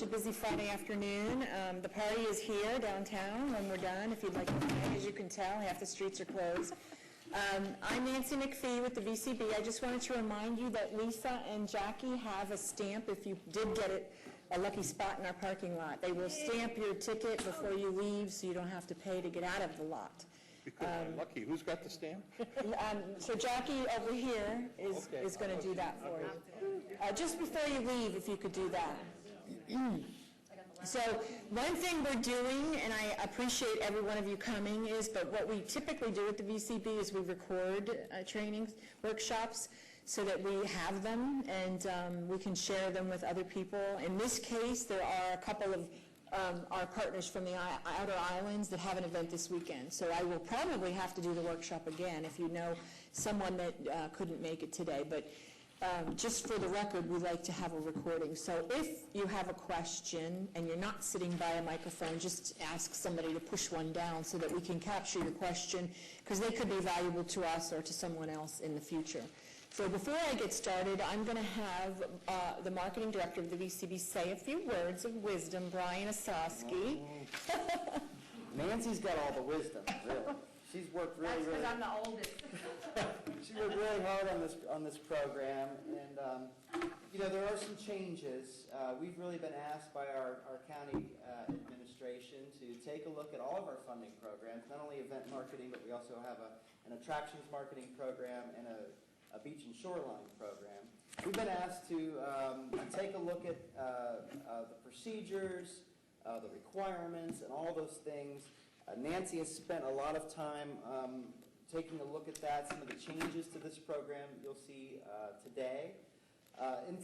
such a busy Friday afternoon. The party is here downtown when we're done. If you'd like to come, as you can tell, half the streets are closed. I'm Nancy McPhee with the VCB. I just wanted to remind you that Lisa and Jackie have a stamp if you did get it, a lucky spot in our parking lot. They will stamp your ticket before you leave so you don't have to pay to get out of the lot. Because I'm lucky. Who's got the stamp? So Jackie over here is going to do that for you. Just before you leave, if you could do that. So one thing we're doing, and I appreciate every one of you coming, but what we typically do at the VCB is we record trainings, workshops, so that we have them and we can share them with other people. In this case, there are a couple of our partners from the outer islands that have an event this weekend. So I will probably have to do the workshop again if you know someone that couldn't make it today. But just for the record, we like to have a recording. So if you have a question and you're not sitting by a microphone, just ask somebody to push one down so that we can capture your question, because they could be valuable to us or to someone else in the future. So before I get started, I'm going to have the marketing director of the VCB say a few words of wisdom, Brian Osowski. Nancy's got all the wisdom, really. She's worked really, That's because I'm the oldest. She worked really hard on this program, and there are some changes. We've really been asked by our county administration to take a look at all of our funding programs, not only event marketing, but we also have an attractions marketing program and a beach and shoreline program. We've been asked to take a look at the procedures, the requirements, and all those things. Nancy has spent a lot of time taking a look at that, some of the changes to this program you'll see today. And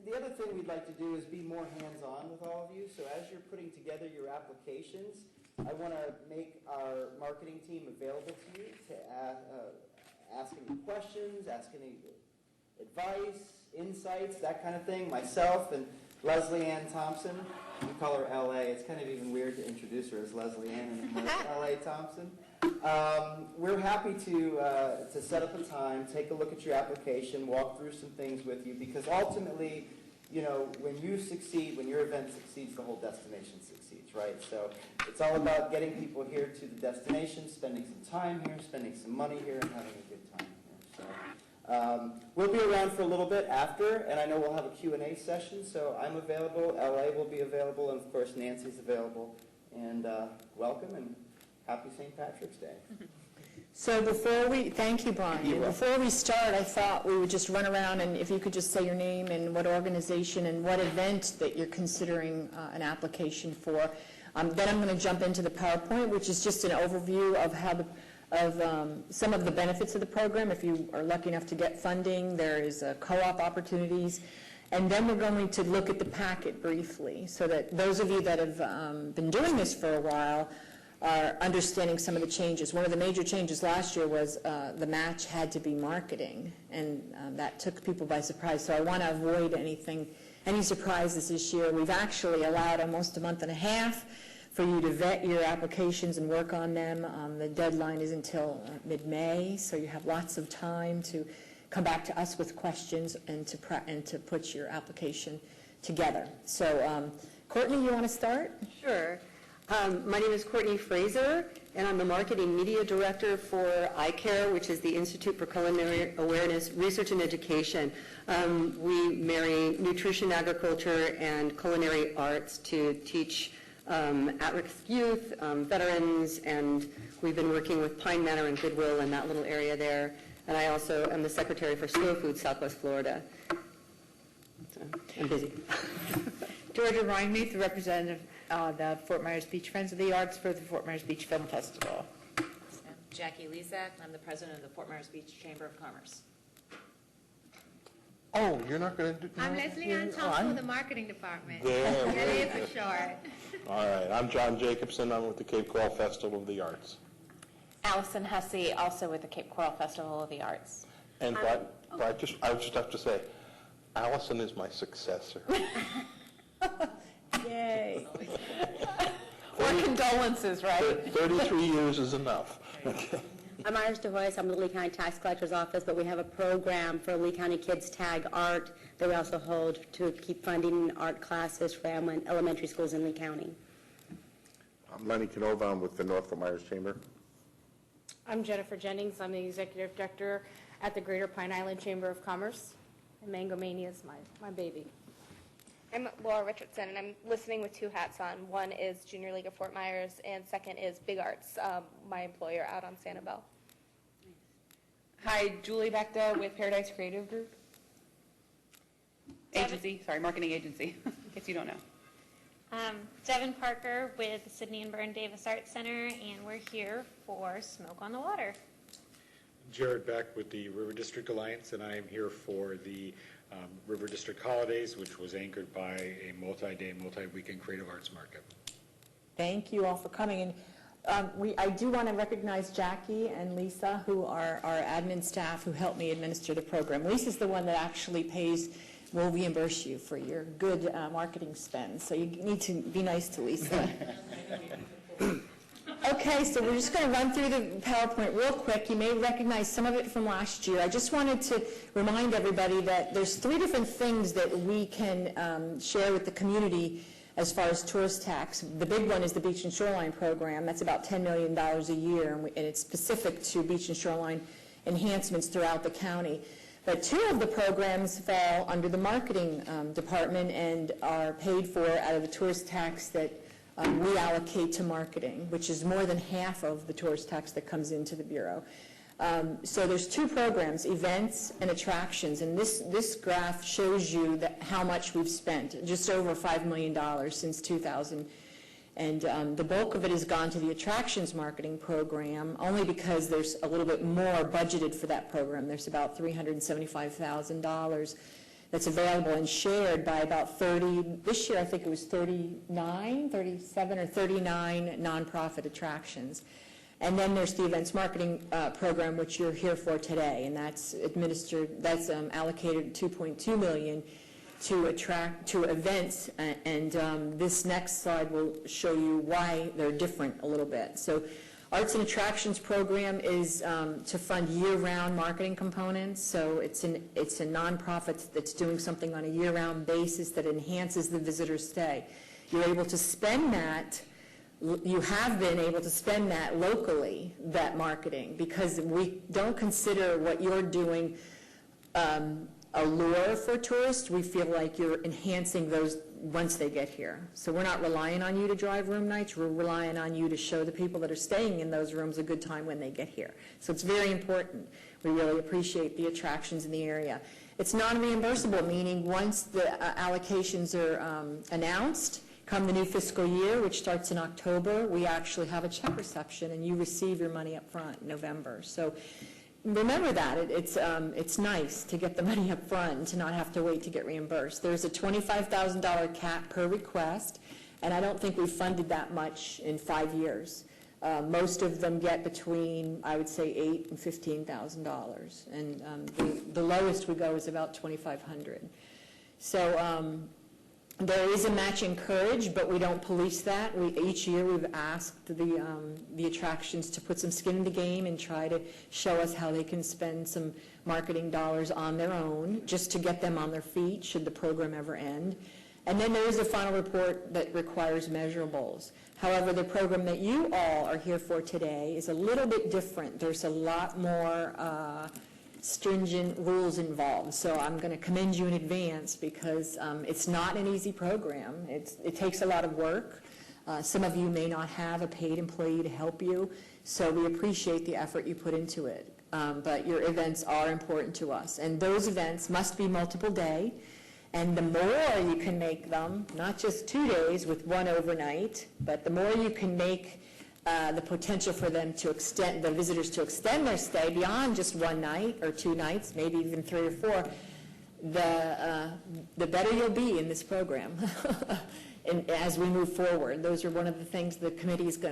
the other thing we'd like to do is be more hands-on with all of you. So as you're putting together your applications, I want to make our marketing team available to you to ask any questions, ask any advice, insights, that kind of thing. Myself and Leslie Ann Thompson, we call her LA. It's kind of even weird to introduce her as Leslie Ann and LA Thompson. We're happy to set up a time, take a look at your application, walk through some things with you, because ultimately, when you succeed, when your event succeeds, the whole destination succeeds, right? So it's all about getting people here to the destination, spending some time here, spending some money here, and having a good time here. So we'll be around for a little bit after, and I know we'll have a Q&A session, so I'm available, LA will be available, and of course Nancy's available. And welcome, and happy St. Patrick's Day. So thank you, Brian. Before we start, I thought we would just run around, and if you could just say your name and what organization and what event that you're considering an application for. Then I'm going to jump into the PowerPoint, which is just an overview of some of the benefits of the program. If you are lucky enough to get funding, there is co-op opportunities. And then we're going to look at the packet briefly, so that those of you that have been doing this for a while are understanding some of the changes. One of the major changes last year was the match had to be marketing, and that took people by surprise. So I want to avoid any surprises this year. We've actually allowed almost a month and a half for you to vet your applications and work on them. The deadline is until mid-May, so you have lots of time to come back to us with questions and to put your application together. So Courtney, you want to start? Sure. My name is Courtney Fraser, and I'm the Marketing Media Director for iCare, which is the Institute for Culinary Awareness Research and Education. We marry nutrition, agriculture, and culinary arts to teach at-risk youth, veterans, and we've been working with Pine Manor and Goodwill in that little area there. And I also am the Secretary for Slow Food Southwest Florida. So I'm busy. Georgia Rhinemeath, the representative of the Fort Myers Beach Friends of the Arts for the Fort Myers Beach Film Festival. I'm Jackie Lezak, and I'm the president of the Fort Myers Beach Chamber of Commerce. Oh, you're not going to do... I'm Leslie Ann Thompson with the marketing department. There we Really go. for short. All right, I'm John Jacobson. I'm with the Cape Coral Festival of the Arts. Allison Hussey, also with the Cape Coral Festival of the Arts. And I just have to say, Allison is my successor. Yay. Or condolences, right? 33 years is enough. Okay. I'm Iris DeHoyce. I'm with the Lee County Tax Collector's Office, but we have a program for Lee County Kids Tag Art that we also hold to keep funding art classes for elementary schools in Lee County. I'm Lenny Canova. I'm with the North Fort Myers Chamber. I'm Jennifer Jennings. I'm the Executive Director at the Greater Pine Island Chamber of Commerce. And Mango Mania is my baby. I'm Laura Richardson, and I'm listening with two hats on. One is Junior League of Fort Myers, and second is Big Arts, my employer out on Sanibel. Hi, Julie Bechta with Paradise Creative Group. Marketing agency, in case you don't know. Devin Parker with the Sidney and Byrne Davis Arts Center, and we're here for Smoke on the Water. Jared Beck with the River District Alliance, and I am here for the River District Holidays, which was anchored by a multi-day, multi-weekend creative arts market. Thank you all for coming. And I do want to recognize Jackie and Lisa, who are our admin staff who helped me administer the program. Lisa's the one that actually will reimburse you for your good marketing spend. So you need to be nice to Lisa. Okay, so we're just going to run through the PowerPoint real quick. You may recognize some of it from last year. I just wanted to remind everybody that there's 3 different things that we can share with the community as far as tourist tax. The big one is the Beach and Shoreline Program. That's about $10 million a year, and it's specific to beach and shoreline enhancements throughout the county. But 2 of the programs fall under the marketing department and are paid for out of the tourist tax that we allocate to marketing, which is more than half of the tourist tax that comes into the Bureau. So there's 2 programs, events and attractions, and this graph shows you how much we've spent, just over $5 million since 2000. And the bulk of it has gone to the attractions marketing program, only because there's a little bit more budgeted for that program. There's about $375,000 that's available and shared by about 30, this year I think it was 37 or 39 nonprofit attractions. And then there's the events marketing program, which you're here for today, and that's allocated $2.2 million to events, and this next slide will show you why they're different a little bit. So Arts and Attractions program is to fund year-round marketing components. So it's a nonprofit that's doing something on a year-round basis that enhances the visitor's stay. You're able to spend that, you have been able to spend that locally, that marketing, because we don't consider what you're doing a lure for tourists. We feel like you're enhancing those once they get here. So we're not relying on you to drive room nights. We're relying on you to show the people that are staying in those rooms a good time when they get here. So it's very important. We really appreciate the attractions in the area. It's non-reimbursable, meaning once the allocations are announced, come the new fiscal year, which starts in October, we actually have a check reception and you receive your money up front in November. So remember that. It's nice to get the money up front and to not have to wait to get reimbursed. There's a $25,000 cap per request, and I don't think we've funded that much in 5 years. Most of them get between, I would say, $8,000 and $15,000, and the lowest we go is about $2,500. So there is a match encouraged, but we don't police that. Each year we've asked the attractions to put some skin in the game and try to show us how they can spend some marketing dollars on their own just to get them on their feet should the program ever end. And then there is a final report that requires measurables. However, the program that you all are here for today is a little bit different. There's a lot more stringent rules involved. So I'm going to commend you in advance because it's not an easy program. It takes a lot of work. Some of you may not have a paid employee to help you, so we appreciate the effort you put into it. But your events are important to us, and those events must be multiple day, and the more you can make them, not just 2 days with one overnight, but the more you can make the potential for them to extend, the visitors to extend their stay beyond just 1 night or 2 nights, maybe even 3 or 4, the better you'll be in this program. And as we move forward, those are one of the things the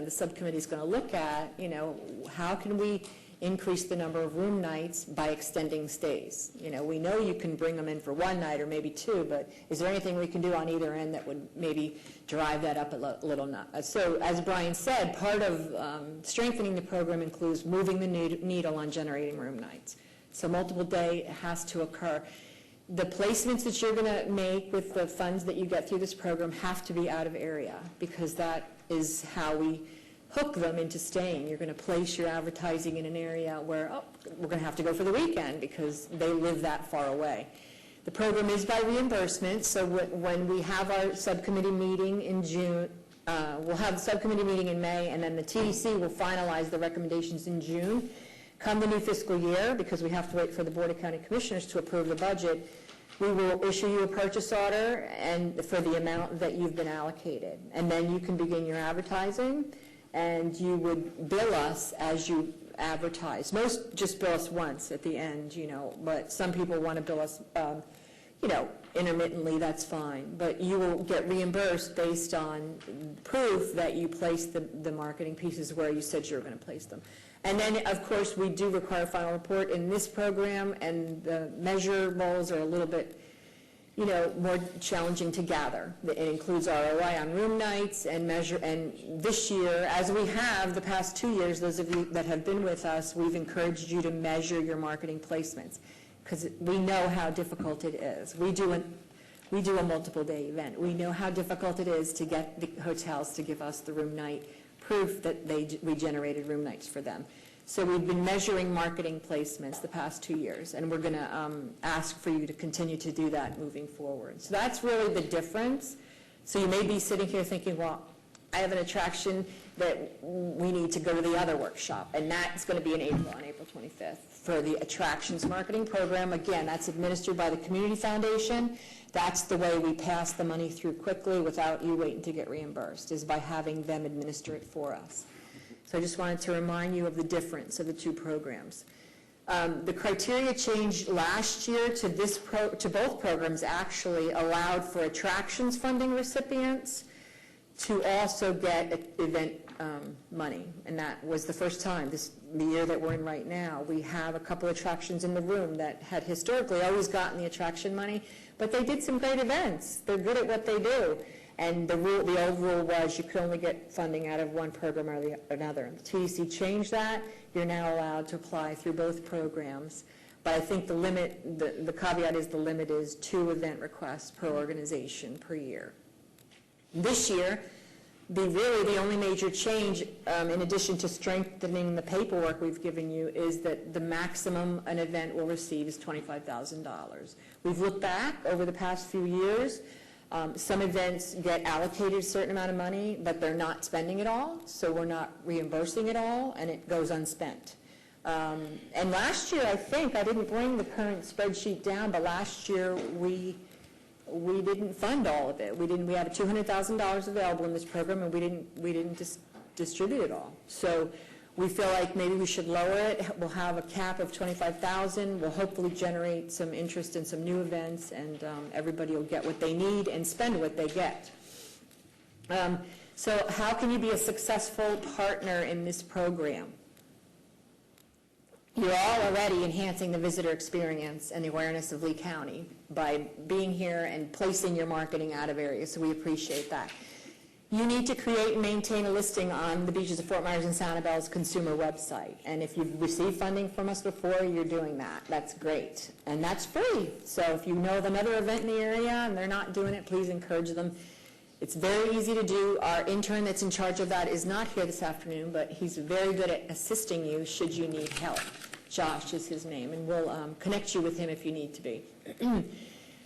subcommittee is going to look at. You know, how can we increase the number of room nights by extending stays. You know, we know you can bring them in for one night or maybe two, but is there anything we can do on either end that would maybe drive that up a little? So as Brian said, part of strengthening the program includes moving the needle on generating room nights. So multiple day has to occur. The placements that you're going to make with the funds that you get through this program have to be out of area, because that is how we hook them into staying. You're going to place your advertising in an area where, oh, we're going to have to go for the weekend because they live that far away. The program is by reimbursement, so when we have our subcommittee meeting in June, we'll have the subcommittee meeting in May, and then the TDC will finalize the recommendations in June. Come the new fiscal year, because we have to wait for the Board of County Commissioners to approve the budget, we will issue you a purchase order and for the amount that you've been allocated. And then you can begin your advertising, and you would bill us as you advertise. Most just bill us once at the end, you know, but some people want to bill us, you know, intermittently, that's fine. But you will get reimbursed based on proof that you placed the marketing pieces where you said you were going to place them. And then, of course, we do require a final report in this program, and the measurables are a little bit, you know, more challenging to gather. It includes ROI on room nights and measure. And this year, as we have the past 2 years, those of you that have been with us, we've encouraged you to measure your marketing placements, because we know how difficult it is. We do a multiple day event. We know how difficult it is to get the hotels to give us the room night proof that we generated room nights for them. So we've been measuring marketing placements the past 2 years, and we're going to ask for you to continue to do that moving forward. So that's really the difference. So you may be sitting here thinking, well, I have an attraction that we need to go to the other workshop, and that's going to be in April, on April 25th, for the attractions marketing program. Again, that's administered by the Community Foundation. That's the way we pass the money through quickly without you waiting to get reimbursed, is by having them administer it for us. So I just wanted to remind you of the difference of the two programs. The criteria changed last year to both programs actually allowed for attractions funding recipients to also get event money, and that was the first time, the year that we're in right now. We have a couple attractions in the room that had historically always gotten the attraction money, but they did some great events. They're good at what they do. And the old rule was you could only get funding out of one program or another. The TDC changed that. You're now allowed to apply through both programs. But I think the limit, the caveat is the limit is 2 event requests per organization per year. This year, the only major change, in addition to strengthening the paperwork we've given you, is that the maximum an event will receive is $25,000. We've looked back over the past few years. Some events get allocated a certain amount of money, but they're not spending it all, so we're not reimbursing it all, and it goes unspent. And last year, I think, I didn't bring the current spreadsheet down, but last year we didn't fund all of it. We have $200,000 available in this program, and we didn't distribute it all. So we feel like maybe we should lower it. We'll have a cap of $25,000. We'll hopefully generate some interest in some new events, and everybody will get what they need and spend what they get. So how can you be a successful partner in this program? You're all already enhancing the visitor experience and the awareness of Lee County by being here and placing your marketing out of areas, so we appreciate that. You need to create and maintain a listing on the Beaches of Fort Myers and Sanibel's consumer website. And if you've received funding from us before, you're doing that. That's great. And that's free. So if you know of another event in the area and they're not doing it, please encourage them. It's very easy to do. Our intern that's in charge of that is not here this afternoon, but he's very good at assisting you should you need help. Josh is his name, and we'll connect you with him if you need to be.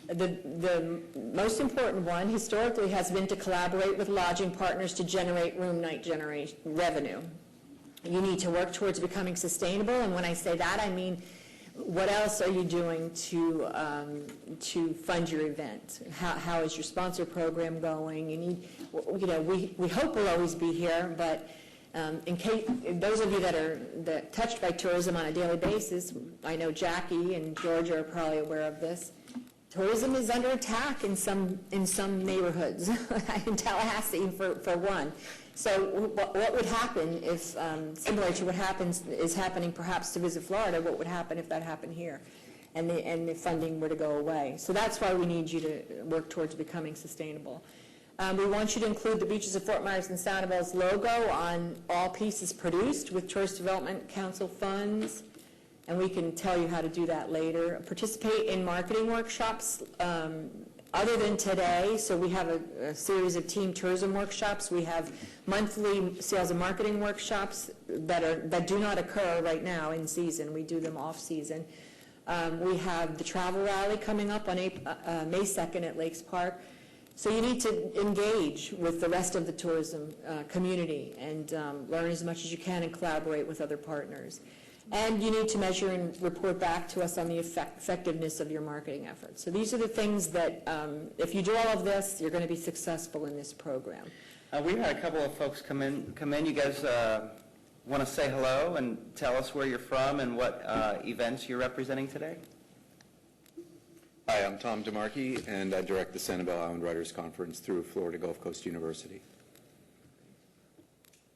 The most important one historically has been to collaborate with lodging partners to generate room night revenue. You need to work towards becoming sustainable, and when I say that, I mean what else are you doing to fund your event? How is your sponsor program going? You need, you know, we hope we'll always be here, but in case those of you that are touched by tourism on a daily basis, I know Jackie and Georgia are probably aware of this. tourism is under attack in some neighborhoods, in Tallahassee for one. So what would happen if, similar to what is happening perhaps to Visit Florida, what would happen if that happened here and the funding were to go away? So that's why we need you to work towards becoming sustainable. We want you to include the Beaches of Fort Myers and Sanibel's logo on all pieces produced with Tourist Development Council funds, and we can tell you how to do that later. Participate in marketing workshops other than today. So we have a series of team tourism workshops. We have monthly sales and marketing workshops that do not occur right now in season. We do them off season. We have the travel rally coming up on May 2nd at Lakes Park. So you need to engage with the rest of the tourism community and learn as much as you can and collaborate with other partners. And you need to measure and report back to us on the effectiveness of your marketing efforts. So these are the things that, if you do all of this, you're going to be successful in this program. We've had a couple of folks come in. You guys want to say hello and tell us where you're from and what events you're representing today? Hi, I'm Tom DeMarchi, and I direct the Sanibel Island Writers Conference through Florida Gulf Coast University.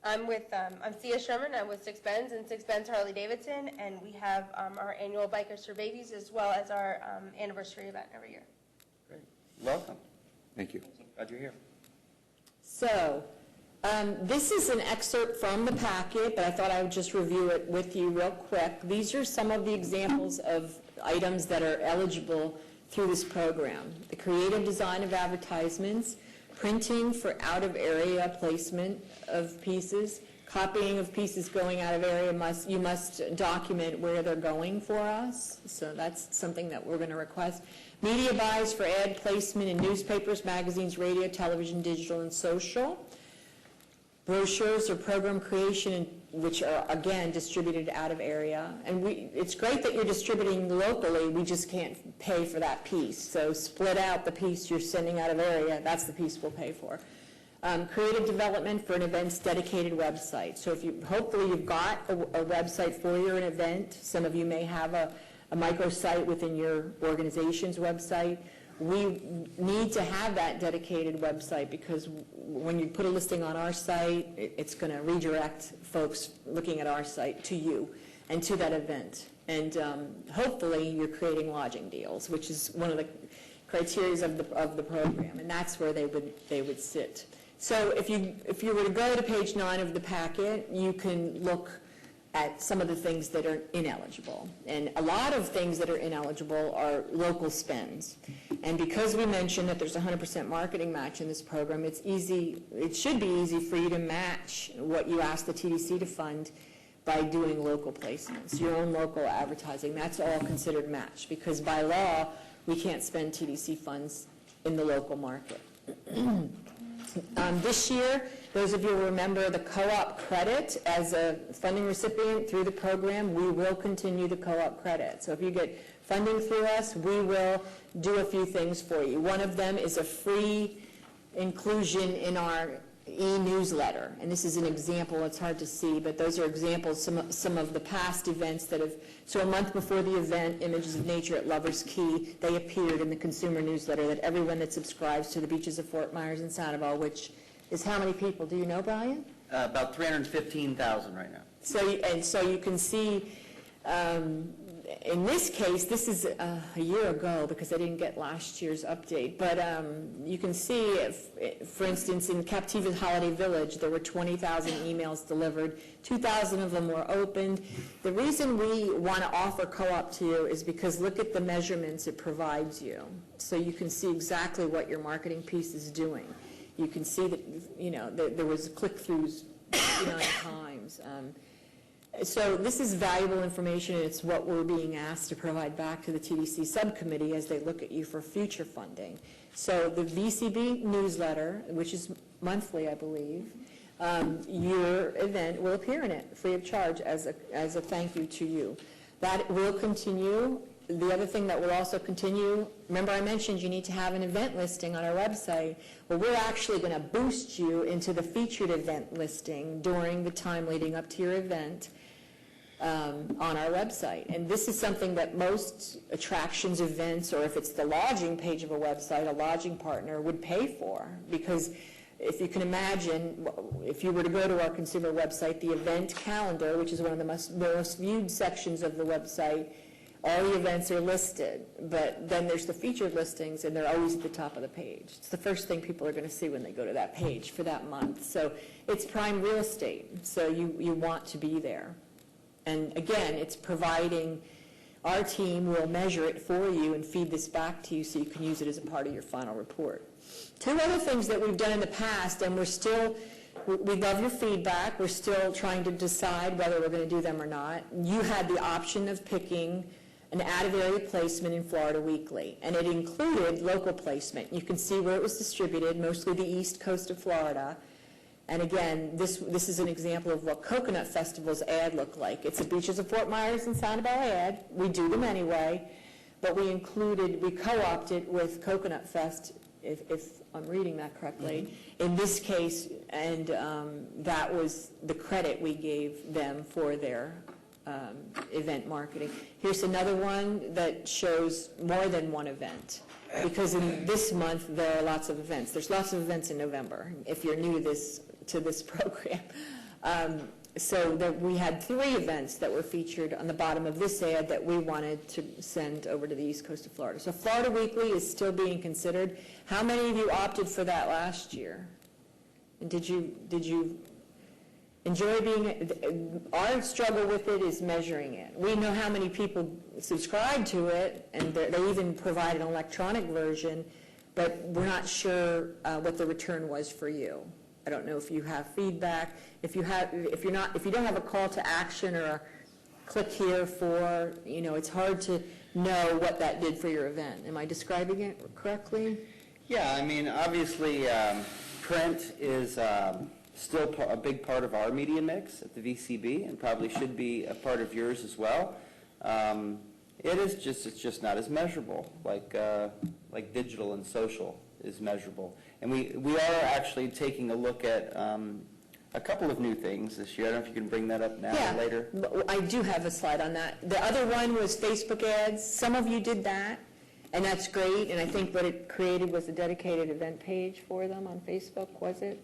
I'm Cia Sherman. I'm with Six Bends and Six Bends Harley Davidson, and we have our annual Bikers for Babies as well as our anniversary event every year. Great. Welcome. Thank you. Glad you're here. So this is an excerpt from the packet, but I thought I would just review it with you real quick. These are some of the examples of items that are eligible through this program. The creative design of advertisements, printing for out-of-area placement of pieces, copying of pieces going out of area, you must document where they're going for us. So that's something that we're going to request. Media buys for ad placement in newspapers, magazines, radio, television, digital, and social. Brochures or program creation, which are, again, distributed out of area. And it's great that you're distributing locally, we just can't pay for that piece. So split out the piece you're sending out of area, that's the piece we'll pay for. Creative development for an event's dedicated website. So hopefully you've got a website for your event. Some of you may have a microsite within your organization's website. We need to have that dedicated website because when you put a listing on our site, it's going to redirect folks looking at our site to you and to that event. And hopefully you're creating lodging deals, which is one of the criteria of the program, and that's where they would sit. So if you were to go to page 9 of the packet, you can look at some of the things that are ineligible. And a lot of things that are ineligible are local spends. And because we mentioned that there's 100% marketing match in this program, it should be easy for you to match what you ask the TDC to fund by doing local placements, your own local advertising. That's all considered match because by law, we can't spend TDC funds in the local market. This year, those of you who remember the co-op credit as a funding recipient through the program, we will continue the co-op credit. So if you get funding through us, we will do a few things for you. One of them is a free inclusion in our e-newsletter. And this is an example, it's hard to see, but those are examples, some of the past events that have, so a month before the event, Images of Nature at Lover's Key, they appeared in the consumer newsletter that everyone that subscribes to the Beaches of Fort Myers and Sanibel, which is how many people? Do you know, Brian? About 315,000 right now. So you can see, in this case, this is a year ago because I didn't get last year's update, but you can see, for instance, in Captiva Holiday Village, there were 20,000 emails delivered, 2,000 of them were opened. The reason we want to offer co-op to you is because look at the measurements it provides you. So you can see exactly what your marketing piece is doing. You can see that, there was click-throughs 9 times. So this is valuable information, and it's what we're being asked to provide back to the TDC subcommittee as they look at you for future funding. So the VCB newsletter, which is monthly, I believe, your event will appear in it free of charge as a thank you to you. That will continue. The other thing that will also continue, remember I mentioned you need to have an event listing on our website. Well, we're actually going to boost you into the featured event listing during the time leading up to your event. on our website. And this is something that most attractions, events, or if it's the lodging page of a website, a lodging partner would pay for. Because if you can imagine, if you were to go to our consumer website, the event calendar, which is one of the most viewed sections of the website, all the events are listed, but then there's the featured listings, and they're always at the top of the page. It's the first thing people are going to see when they go to that page for that month. So it's prime real estate, so you want to be there. And again, it's providing, our team will measure it for you and feed this back to you so you can use it as a part of your final report. Two other things that we've done in the past, and we love your feedback. We're still trying to decide whether we're going to do them or not. You had the option of picking an out-of-area placement in Florida Weekly, and it included local placement. You can see where it was distributed, mostly the east coast of Florida. And again, this is an example of what Coconut Festival's ad looked like. It's the Beaches of Fort Myers and Sanibel ad. We do them anyway, but we co-opted with Coconut Fest, if I'm reading that correctly, in this case, and that was the credit we gave them for their event marketing. Here's another one that shows more than one event, because in this month there are lots of events. There's lots of events in November, if you're new to this program. So we had 3 events that were featured on the bottom of this ad that we wanted to send over to the east coast of Florida. So Florida Weekly is still being considered. How many of you opted for that last year? And did you enjoy being, our struggle with it is measuring it. We know how many people subscribe to it, and they even provide an electronic version, but we're not sure what the return was for you. I don't know if you have feedback. If you don't have a call to action or a click here for, it's hard to know what that did for your event. Am I describing it correctly? Yeah, I mean, obviously, print is still a big part of our media mix at the VCB, and probably should be a part of yours as well. It's just not as measurable like digital and social is measurable. And we are actually taking a look at a couple of new things this year. I don't know if you can bring that up now or later. I do have a slide on that. The other one was Facebook ads. Some of you did that, and that's great. And I think what it created was a dedicated event page for them on Facebook, was it?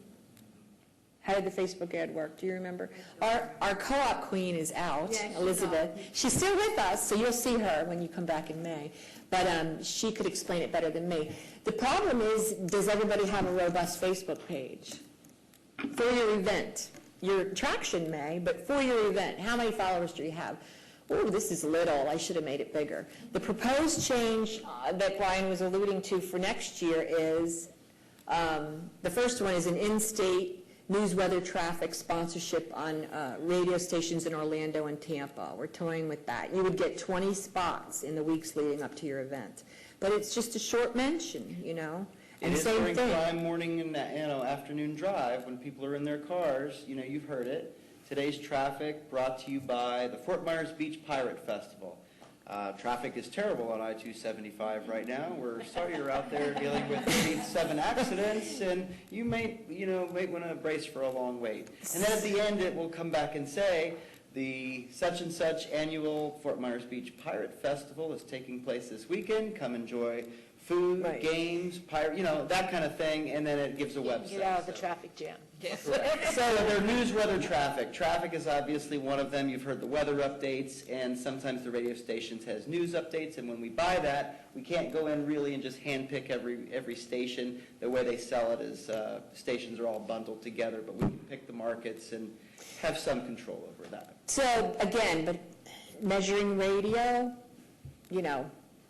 How did the Facebook ad work? Do you remember? Our co-op queen is out, Elizabeth. She's still with us, so you'll see her when you come back in May. But she could explain it better than me. The problem is, does everybody have a robust Facebook page? For your event. Your attraction may, but for your event, how many followers do you have? Oh, this is little. I should have made it bigger. The proposed change that Brian was alluding to for next year is, the first one is an in-state news, weather, traffic sponsorship on radio stations in Orlando and Tampa. We're toying with that. You would get 20 spots in the weeks leading up to your event. But it's just a short mention, And It is same during thing. prime morning and afternoon drive when people are in their cars. You've heard it. Today's traffic brought to you by the Fort Myers Beach Pirate Festival. Traffic is terrible on I-275 right now. We're sorry you're out there dealing with 87 accidents, and you may want to brace for a long wait. And then at the end, it will come back and say, the such and such annual Fort Myers Beach Pirate Festival is taking place this weekend. Come enjoy food, games, that kind of thing, and then it gives a website. Get out of the traffic jam. So there are news, weather, traffic. Traffic is obviously one of them. You've heard the weather updates, and sometimes the radio stations has news updates, and when we buy that, we can't go in really and just handpick every station. The way they sell it is stations are all bundled together, but we can pick the markets and have some control over that. So, again, but measuring radio,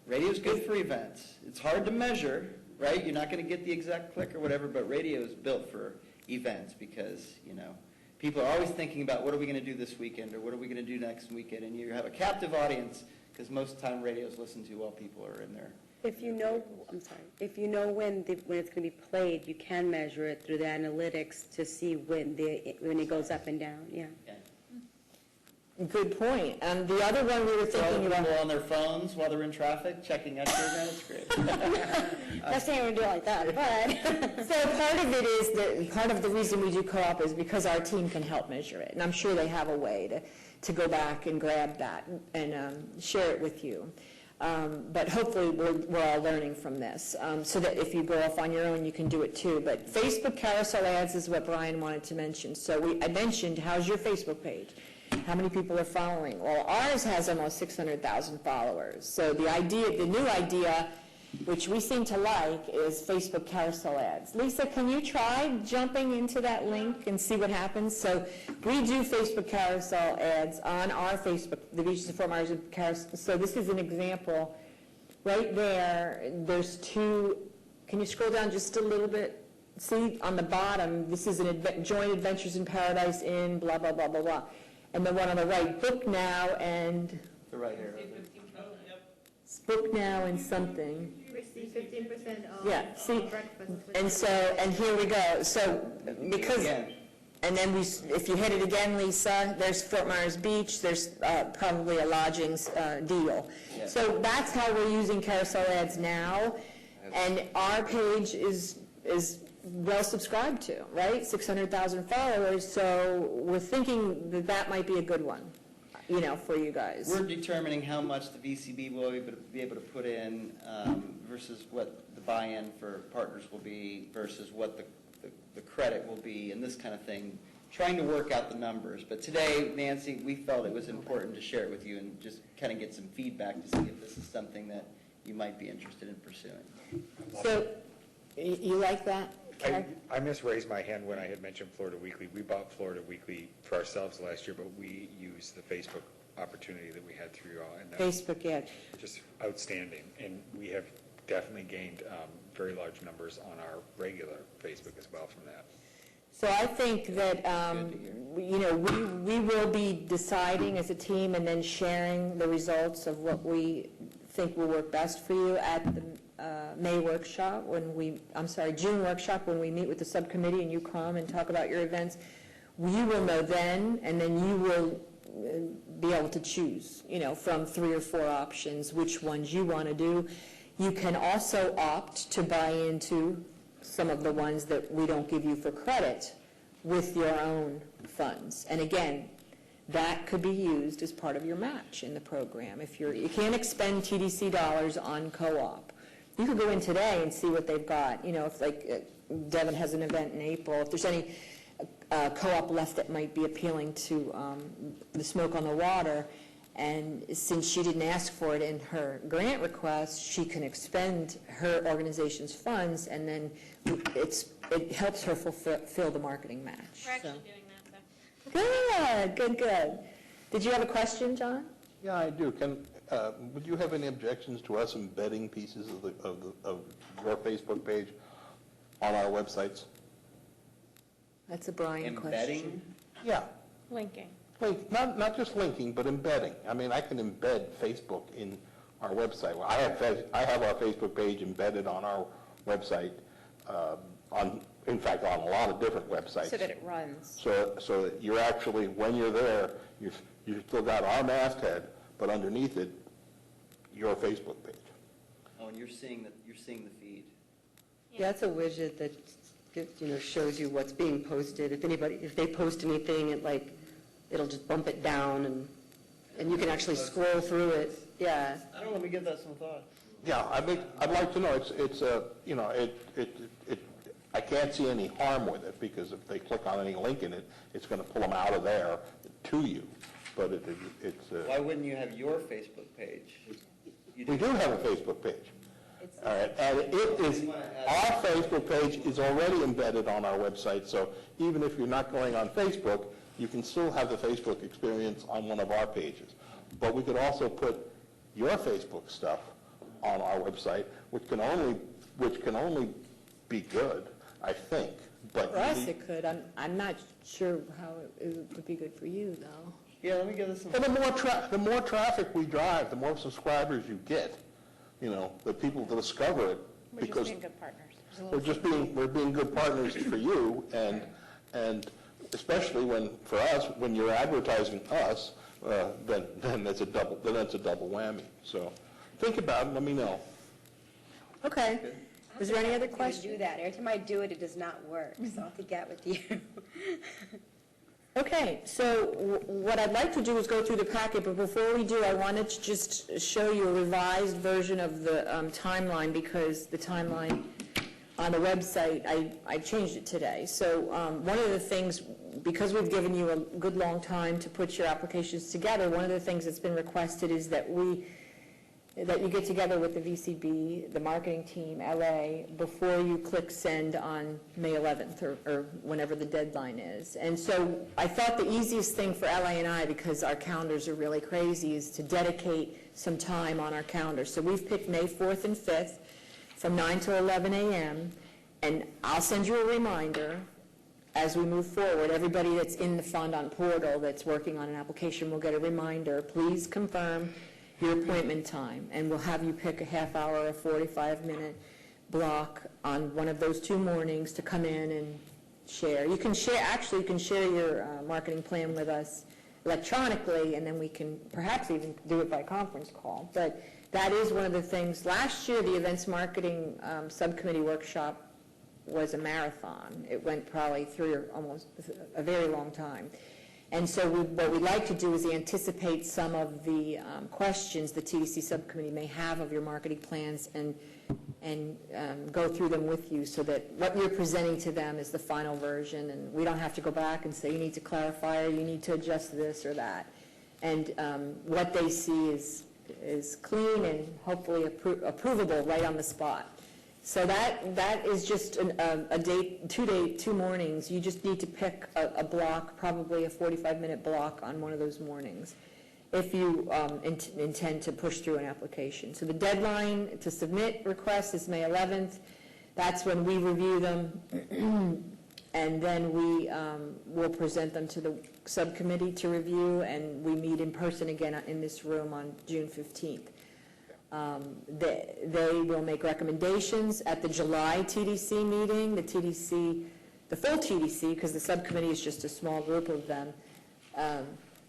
Radio's good for events. It's hard to measure, right? You're not going to get the exact click or whatever, but radio is built for events because, people are always thinking about what are we going to do this weekend or what are we going to do next weekend, and you have a captive audience because most of the time radio is listened to while people are in there. If you know when it's going to be played, you can measure it through the analytics to see when it goes up and down, yeah. Good point. And the other one we were thinking about... People on their phones while they're in traffic, checking out your event, it's great. Not saying we're doing like that, but... So part of it is that part of the reason we do co-op is because our team can help measure it. And I'm sure they have a way to go back and grab that and share it with you. But hopefully we're all learning from this, so that if you go off on your own, you can do it too. But Facebook carousel ads is what Brian wanted to mention. So I mentioned, how's your Facebook page? How many people are following? Well, ours has almost 600,000 followers. So the new idea, which we seem to like, is Facebook carousel ads. Lisa, can you try jumping into that link and see what happens? So we do Facebook carousel ads on our Facebook, the Beaches of Fort Myers carousel. So this is an example. Right there, there's two. Can you scroll down just a little bit? See, on the bottom, this is Joint Adventures in Paradise Inn, blah, blah, blah, blah, blah. And the one on the right, Book Now and... The right arrow. Book Now and something. Receive 15% off. Yeah, see, breakfast. and here we go. So, because, and then if you hit it again, Lisa, there's Fort Myers Beach, there's probably a lodgings deal. Yeah. So that's how we're using carousel ads now, and our page is well subscribed to, right? 600,000 followers, so we're thinking that might be a good one, for you guys. We're determining how much the VCB will be able to put in versus what the buy-in for partners will be versus what the credit will be and this kind of thing, trying to work out the numbers. But today, Nancy, we felt it was important to share it with you and just kind of get some feedback to see if this is something that you might be interested in pursuing. So, you like that? I misraised my hand when I had mentioned Florida Weekly. We bought Florida Weekly for ourselves last year, but we used the Facebook opportunity that we had through you all. And that Facebook ad. just outstanding. And we have definitely gained very large numbers on our regular Facebook as well from that. So I think that, we will be deciding as a team and then sharing the results of what we think will work best for you at the June workshop when we meet with the subcommittee and you come and talk about your events. We will know then, and then you will be able to choose, from 3 or 4 options, which ones you want to do. You can also opt to buy into some of the ones that we don't give you for credit with your own funds. And again, that could be used as part of your match in the program. If you can't expend TDC dollars on co-op. You could go in today and see what they've got. If Devin has an event in April, if there's any co-op left that might be appealing to the Smoke on the Water, and since she didn't ask for it in her grant request, she can expend her organization's funds, and then it helps her fulfill the marketing match. We're actually doing that, so. Good. Did you have a question, John? Yeah, I do. Would you have any objections to us embedding pieces of your Facebook page on our websites? That's a Brian question. Embedding? Yeah. Linking. Not just linking, but embedding. I mean, I can embed Facebook in our website. Well, I have our Facebook page embedded on our website, in fact, on a lot of different websites. So that it runs. So that you're actually, when you're there, you've still got our masthead, but underneath it, your Facebook page. Oh, and you're seeing the feed. Yeah, it's a widget that shows you what's being posted. If they post anything, it'll just bump it down, and you can actually scroll through it. Yeah. I don't know. Let me give that some thought. Yeah, I'd like to know. I can't see any harm with it because if they click on any link in it, it's going to pull them out of there to you. But it's. Why wouldn't you have your Facebook page? We do have a Facebook page. All right, and our Facebook page is already embedded on our website, so even if you're not going on Facebook, you can still have the Facebook experience on one of our pages. But we could also put your Facebook stuff on our website, which can only be good, I think. But For us, it could. I'm not sure how it would be good for you, though. Yeah, let me give this some. But the more traffic we drive, the more subscribers you get. The people to discover it. We're Because just being good partners. we're being good partners for you, and especially for us, when you're advertising us, then that's a double whammy. So think about it. And let me know. Okay. Is there any other question? question? Do that. Every time I do it, it does not work. So I'll have to get with you. Okay, so what I'd like to do is go through the packet, but before we do, I wanted to just show you a revised version of the timeline, because the timeline on the website, I changed it today. So one of the things, because we've given you a good long time to put your applications together, one of the things that's been requested is that you get together with the VCB, the marketing team, LA, before you click send on May 11th or whenever the deadline is. And so I thought the easiest thing for LA and I, because our calendars are really crazy, is to dedicate some time on our calendar. So we've picked May 4th and 5th from 9 to 11 a.m., and I'll send you a reminder as we move forward. Everybody that's in the Fondant portal that's working on an application will get a reminder. Please confirm your appointment time, and we'll have you pick a half hour or 45-minute block on one of those 2 mornings to come in and share. You can share your marketing plan with us electronically, and then we can perhaps even do it by conference call. But that is one of the things. Last year, the events marketing subcommittee workshop was a marathon. It went probably through almost a very long time. And so what we'd like to do is anticipate some of the questions the TDC subcommittee may have of your marketing plans and go through them with you, so that what you're presenting to them is the final version, and we don't have to go back and say you need to clarify or you need to adjust this or that. And what they see is clean and hopefully approvable right on the spot. So that is just a day, 2 mornings. You just need to pick a block, probably a 45-minute block on one of those mornings, if you intend to push through an application. So the deadline to submit requests is May 11th. That's when we review them, and then we will present them to the subcommittee to review, and we meet in person again in this room on June 15th. They will make recommendations at the July TDC meeting. The full TDC, because the subcommittee is just a small group of them,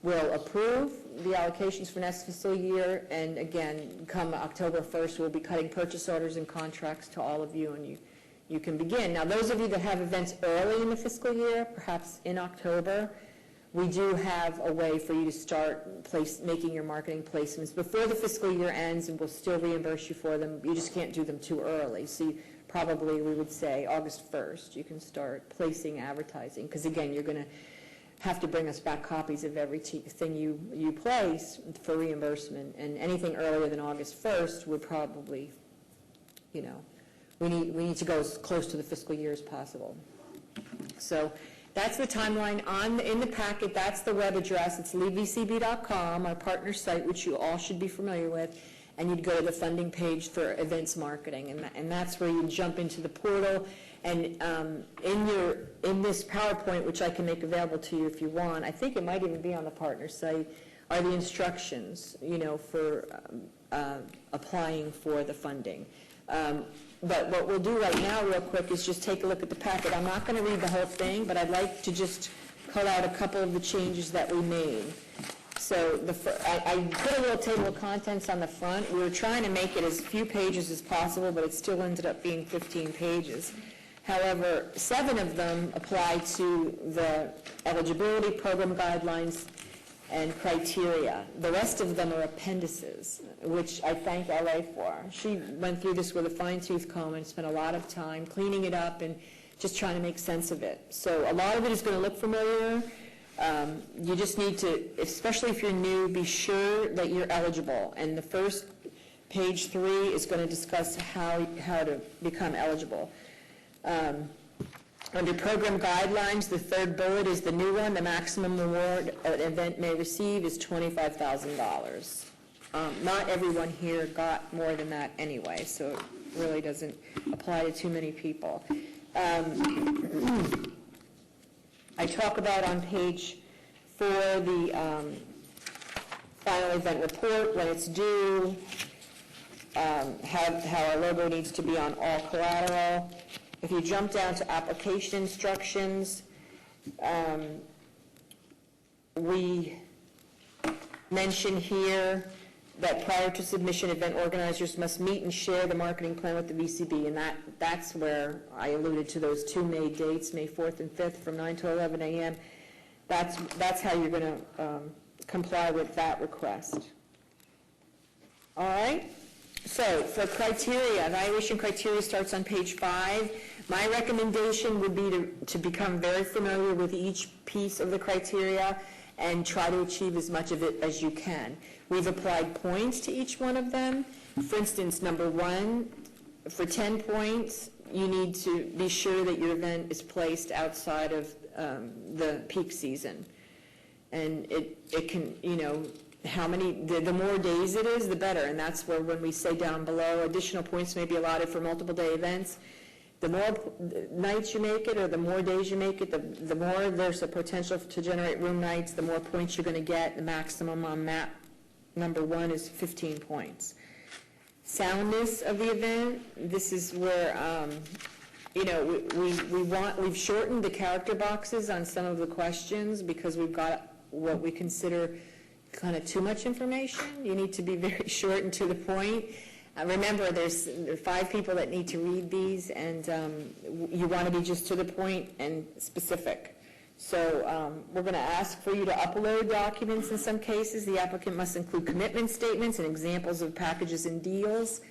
will approve the allocations for next fiscal year. And again, come October 1st, we'll be cutting purchase orders and contracts to all of you, and you can begin. Now, those of you that have events early in the fiscal year, perhaps in October, we do have a way for you to start making your marketing placements before the fiscal year ends, and we'll still reimburse you for them. You just can't do them too early. So probably we would say August 1st you can start placing advertising, because again, you're going to have to bring us back copies of everything you place for reimbursement, and anything earlier than August 1st would probably, we need to go as close to the fiscal year as possible. So that's the timeline in the packet. That's the web address. It's leadvcb.com, our partner site, which you all should be familiar with. And you'd go to the funding page for events marketing, and that's where you jump into the portal. And in this PowerPoint, which I can make available to you if you want, I think it might even be on the partner site, are the instructions, for applying for the funding. But what we'll do right now real quick is just take a look at the packet. I'm not going to read the whole thing, but I'd like to just call out a couple of the changes that we made. So I put a little table of contents on the front. We were trying to make it as few pages as possible, but it still ended up being 15 pages. However, 7 of them apply to the eligibility program guidelines and criteria. The rest of them are appendices, which I thank LA for. She went through this with a fine-tooth comb and spent a lot of time cleaning it up and just trying to make sense of it. So a lot of it is going to look familiar. You just need to, especially if you're new, be sure that you're eligible. And the first, page 3, is going to discuss how to become eligible. Under program guidelines, the 3rd bullet is the new one. The maximum award an event may receive is $25,000. Not everyone here got more than that anyway, so it really doesn't apply to too many people. I talk about on page 4 the final event report, when it's due, how our logo needs to be on all collateral. If you jump down to application instructions, we mention here that prior to submission, event organizers must meet and share the marketing plan with the VCB, and that's where I alluded to those 2 May dates, May 4th and 5th, from 9 to 11 a.m. That's how you're going to comply with that request. All right? So for criteria, evaluation criteria starts on page 5. My recommendation would be to become very familiar with each piece of the criteria and try to achieve as much of it as you can. We've applied points to each one of them. For instance, number 1, for 10 points, you need to be sure that your event is placed outside of the peak season. And it can, the more days it is, the better. And that's where when we say down below, additional points may be allotted for multiple day events. The more nights you make it or the more days you make it, the more there's a potential to generate room nights, the more points you're going to get. The maximum on map number 1 is 15 points. Soundness of the event, this is where, we've shortened the character boxes on some of the questions because we've got what we consider kind of too much information. You need to be very short and to the point. Remember, there are 5 people that need to read these, and you want to be just to the point and specific. So we're going to ask for you to upload documents in some cases. The applicant must include commitment statements and examples of packages and deals.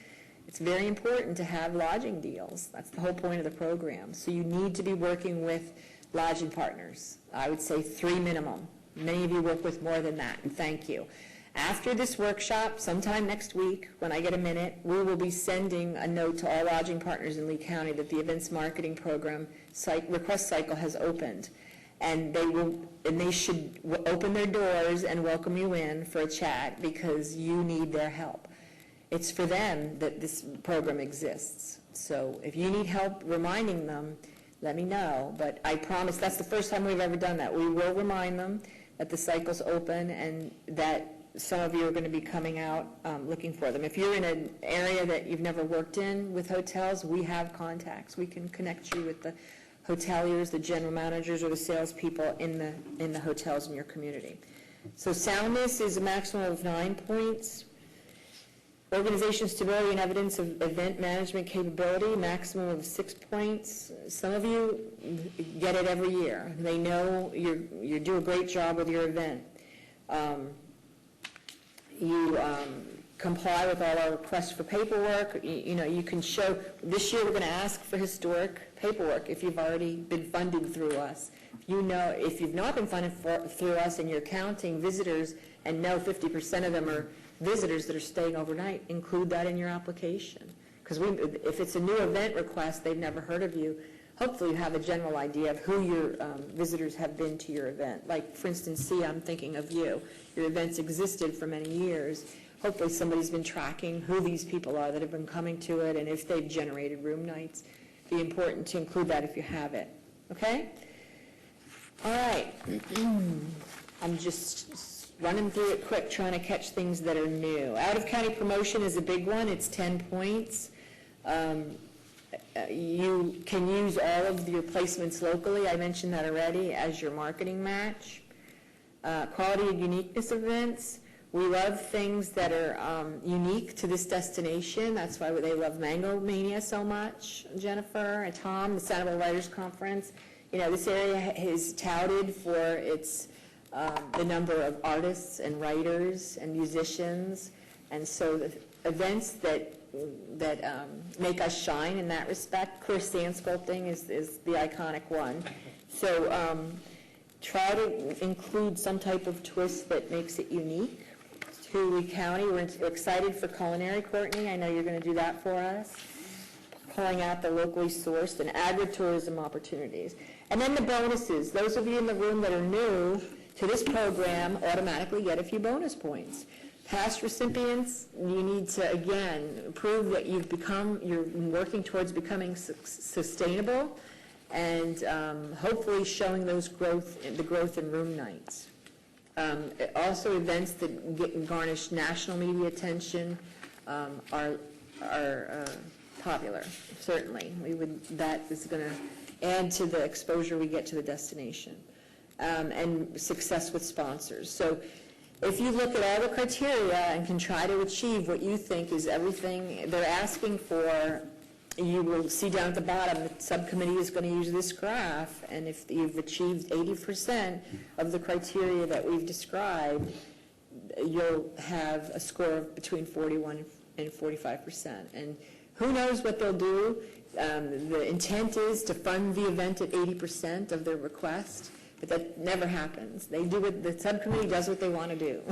It's very important to have lodging deals. That's the whole point of the program. So you need to be working with lodging partners. I would say 3 minimum. Many of you work with more than that, and thank you. After this workshop, sometime next week, when I get a minute, we will be sending a note to all lodging partners in Lee County that the events marketing program request cycle has opened. And they should open their doors and welcome you in for a chat because you need their help. It's for them that this program exists. So if you need help reminding them, let me know. But I promise that's the first time we've ever done that. We will remind them that the cycle's open and that some of you are going to be coming out looking for them. If you're in an area that you've never worked in with hotels, we have contacts. We can connect you with the hoteliers, the general managers, or the salespeople in the hotels in your community. So soundness is a maximum of 9 points. Organization stability and evidence of event management capability, maximum of 6 points. Some of you get it every year. They know you do a great job with your event. You comply with all our requests for paperwork. You can show, this year we're going to ask for historic paperwork if you've already been funded through us. If you've not been funded through us and you're counting visitors and know 50% of them are visitors that are staying overnight, include that in your application. Because if it's a new event request, they've never heard of you, hopefully you have a general idea of who your visitors have been to your event. Like, for instance, C, I'm thinking of you. Your event's existed for many years. Hopefully somebody's been tracking who these people are that have been coming to it and if they've generated room nights. Be important to include that if you have it. Okay? All right. I'm just running through it quick, trying to catch things that are new. Out-of-county promotion is a big one. It's 10 points. You can use all of your placements locally. I mentioned that already as your marketing match. Quality and uniqueness events. We love things that are unique to this destination. That's why they love Mango Mania so much, Jennifer and Tom, the Sanibel Writers Conference. This area is touted for its the number of artists and writers and musicians. And so the events that make us shine in that respect, clear sand sculpting is the iconic one. So try to include some type of twist that makes it unique to Lee County. We're excited for culinary, Courtney. I know you're going to do that for us. Pulling out the locally sourced and agritourism opportunities. And then the bonuses. Those of you in the room that are new to this program automatically get a few bonus points. Past recipients, you need to, again, prove that you're working towards becoming sustainable and hopefully showing the growth in room nights. Also, events that garnish national media attention are popular, certainly. That is going to add to the exposure we get to the destination. And success with sponsors. So if you look at all the criteria and can try to achieve what you think is everything they're asking for, you will see down at the bottom, the subcommittee is going to use this graph, and if you've achieved 80% of the criteria that we've described, you'll have a score of between 41 and 45%. And who knows what they'll do? The intent is to fund the event at 80% of their request, but that never happens. They do what the subcommittee does what they want to do,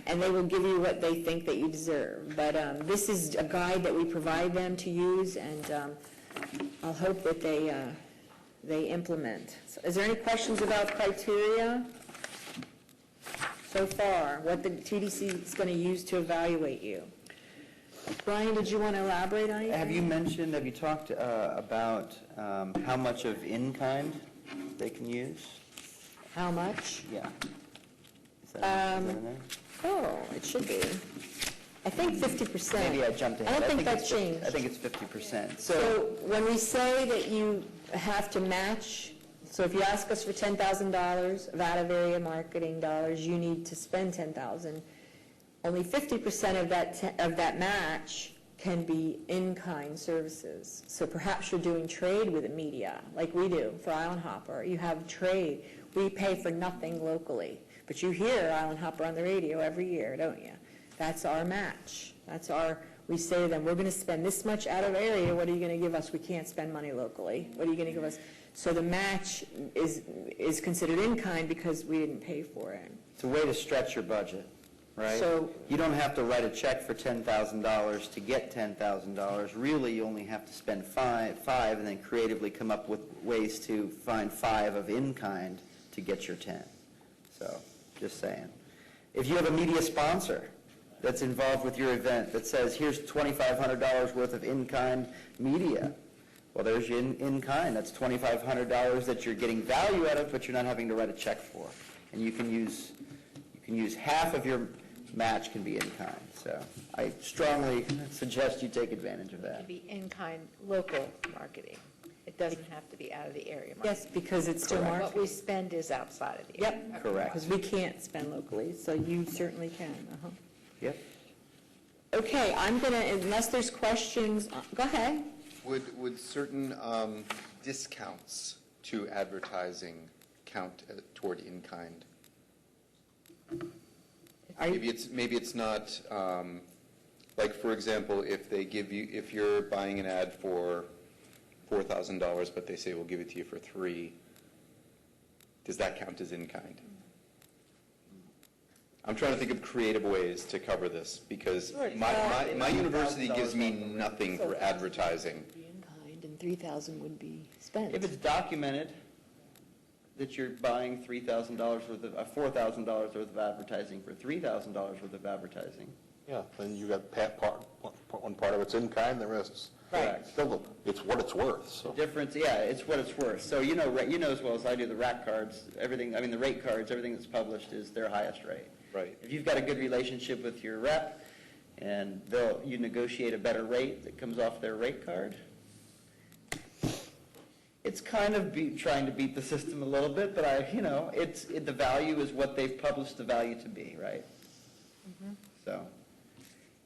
and they will give you what they think that you deserve. But this is a guide that we provide them to use, and I'll hope that they implement. So is there any questions about criteria so far? What the TDC is going to use to evaluate you? Brian, did you want to elaborate on anything? Have you talked about how much of in-kind they can use? How much? Yeah. Is that in there? Oh, it should be. I think 50%. Maybe I jumped ahead. I don't think it's that's changed. I think it's 50%. So when we say that you have to match, so if you ask us for $10,000 of out-of-area marketing dollars, you need to spend $10,000. Only 50% of that match can be in-kind services. So perhaps you're doing trade with the media, like we do for Island Hopper. You have trade. We pay for nothing locally. But you hear Island Hopper on the radio every year, don't you? That's our match. We say to them, we're going to spend this much out of area. What are you going to give us? We can't spend money locally. What are you going to give us? So the match is considered in-kind because we didn't pay for it. It's a way to stretch your budget, right? So you don't have to write a check for $10,000 to get $10,000. Really, you only have to spend five and then creatively come up with ways to find 5 of in-kind to get your 10. So, just saying. If you have a media sponsor that's involved with your event that says, here's $2,500 worth of in-kind media, well, there's your in-kind. That's $2,500 that you're getting value out of, but you're not having to write a check for. And you can use half of your match can be in-kind. So I strongly suggest you take advantage of It that. can be in-kind local marketing. It doesn't have to be out of the area marketing. Yes, because it's still What marketing. we spend is outside of the area. Yep. Correct. Because we can't spend locally, so you certainly can. Yep. Okay, I'm going to, unless there's questions, go ahead. Would certain discounts to advertising count toward in-kind? Maybe it's not, like, for example, if you're buying an ad for $4,000, but they say we'll give it to you for $3,000, does that count as in-kind? I'm trying to think of creative ways to cover this, because my university gives me nothing for advertising. In-kind, and $3,000 would be spent. If it's documented that you're buying $4,000 worth of advertising for $3,000 worth of advertising. Yeah, then you got one part of it's in kind, the rest's Correct. still, it's what it's worth. So. The difference, yeah, it's what it's worth. So you know as well as I do, the rack cards, everything. I mean, the rate cards, everything that's published is their highest rate. Right. If you've got a good relationship with your rep, and you negotiate a better rate that comes off their rate card, it's kind of trying to beat the system a little bit, but the value is what they've published the value to be, right? Mm-hmm. So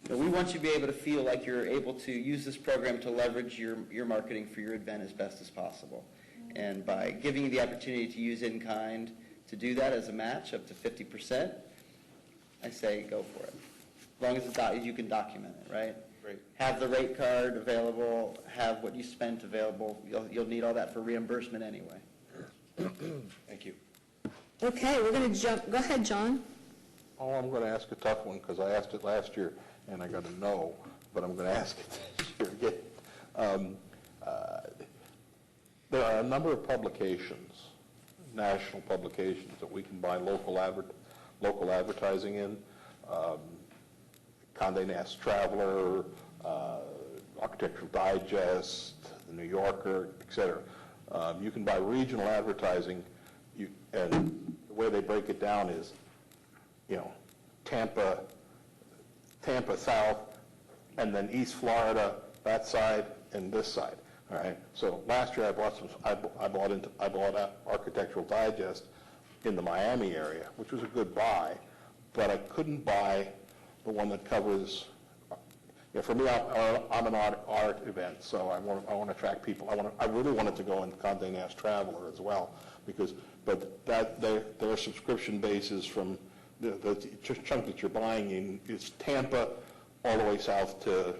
we want you to be able to feel like you're able to use this program to leverage your marketing for your event as best as possible. And by giving you the opportunity to use in-kind to do that as a match up to 50%, I say go for it. As long as you can document it, right? Right. Have the rate card available, have what you spent available. You'll need all that for reimbursement anyway. Thank you. Okay, we're going to jump. Go ahead, John. Oh, I'm going to ask a tough one because I asked it last year and I got a no, but I'm going to ask it this year again. There are a number of publications, national publications, that we can buy local advertising in. Condé Nast Traveler, Architectural Digest, The New Yorker, et cetera. You can buy regional advertising, and the way they break it down is, Tampa South, and then East Florida, that side, and this side. All right. So last year I bought Architectural Digest in the Miami area, which was a good buy, but I couldn't buy the one that covers. For me, I'm an art events, so I want to attract people. I really want it to go in Condé Nast Traveler as well, but their subscription base is from the chunk that you're buying in is Tampa all the way south to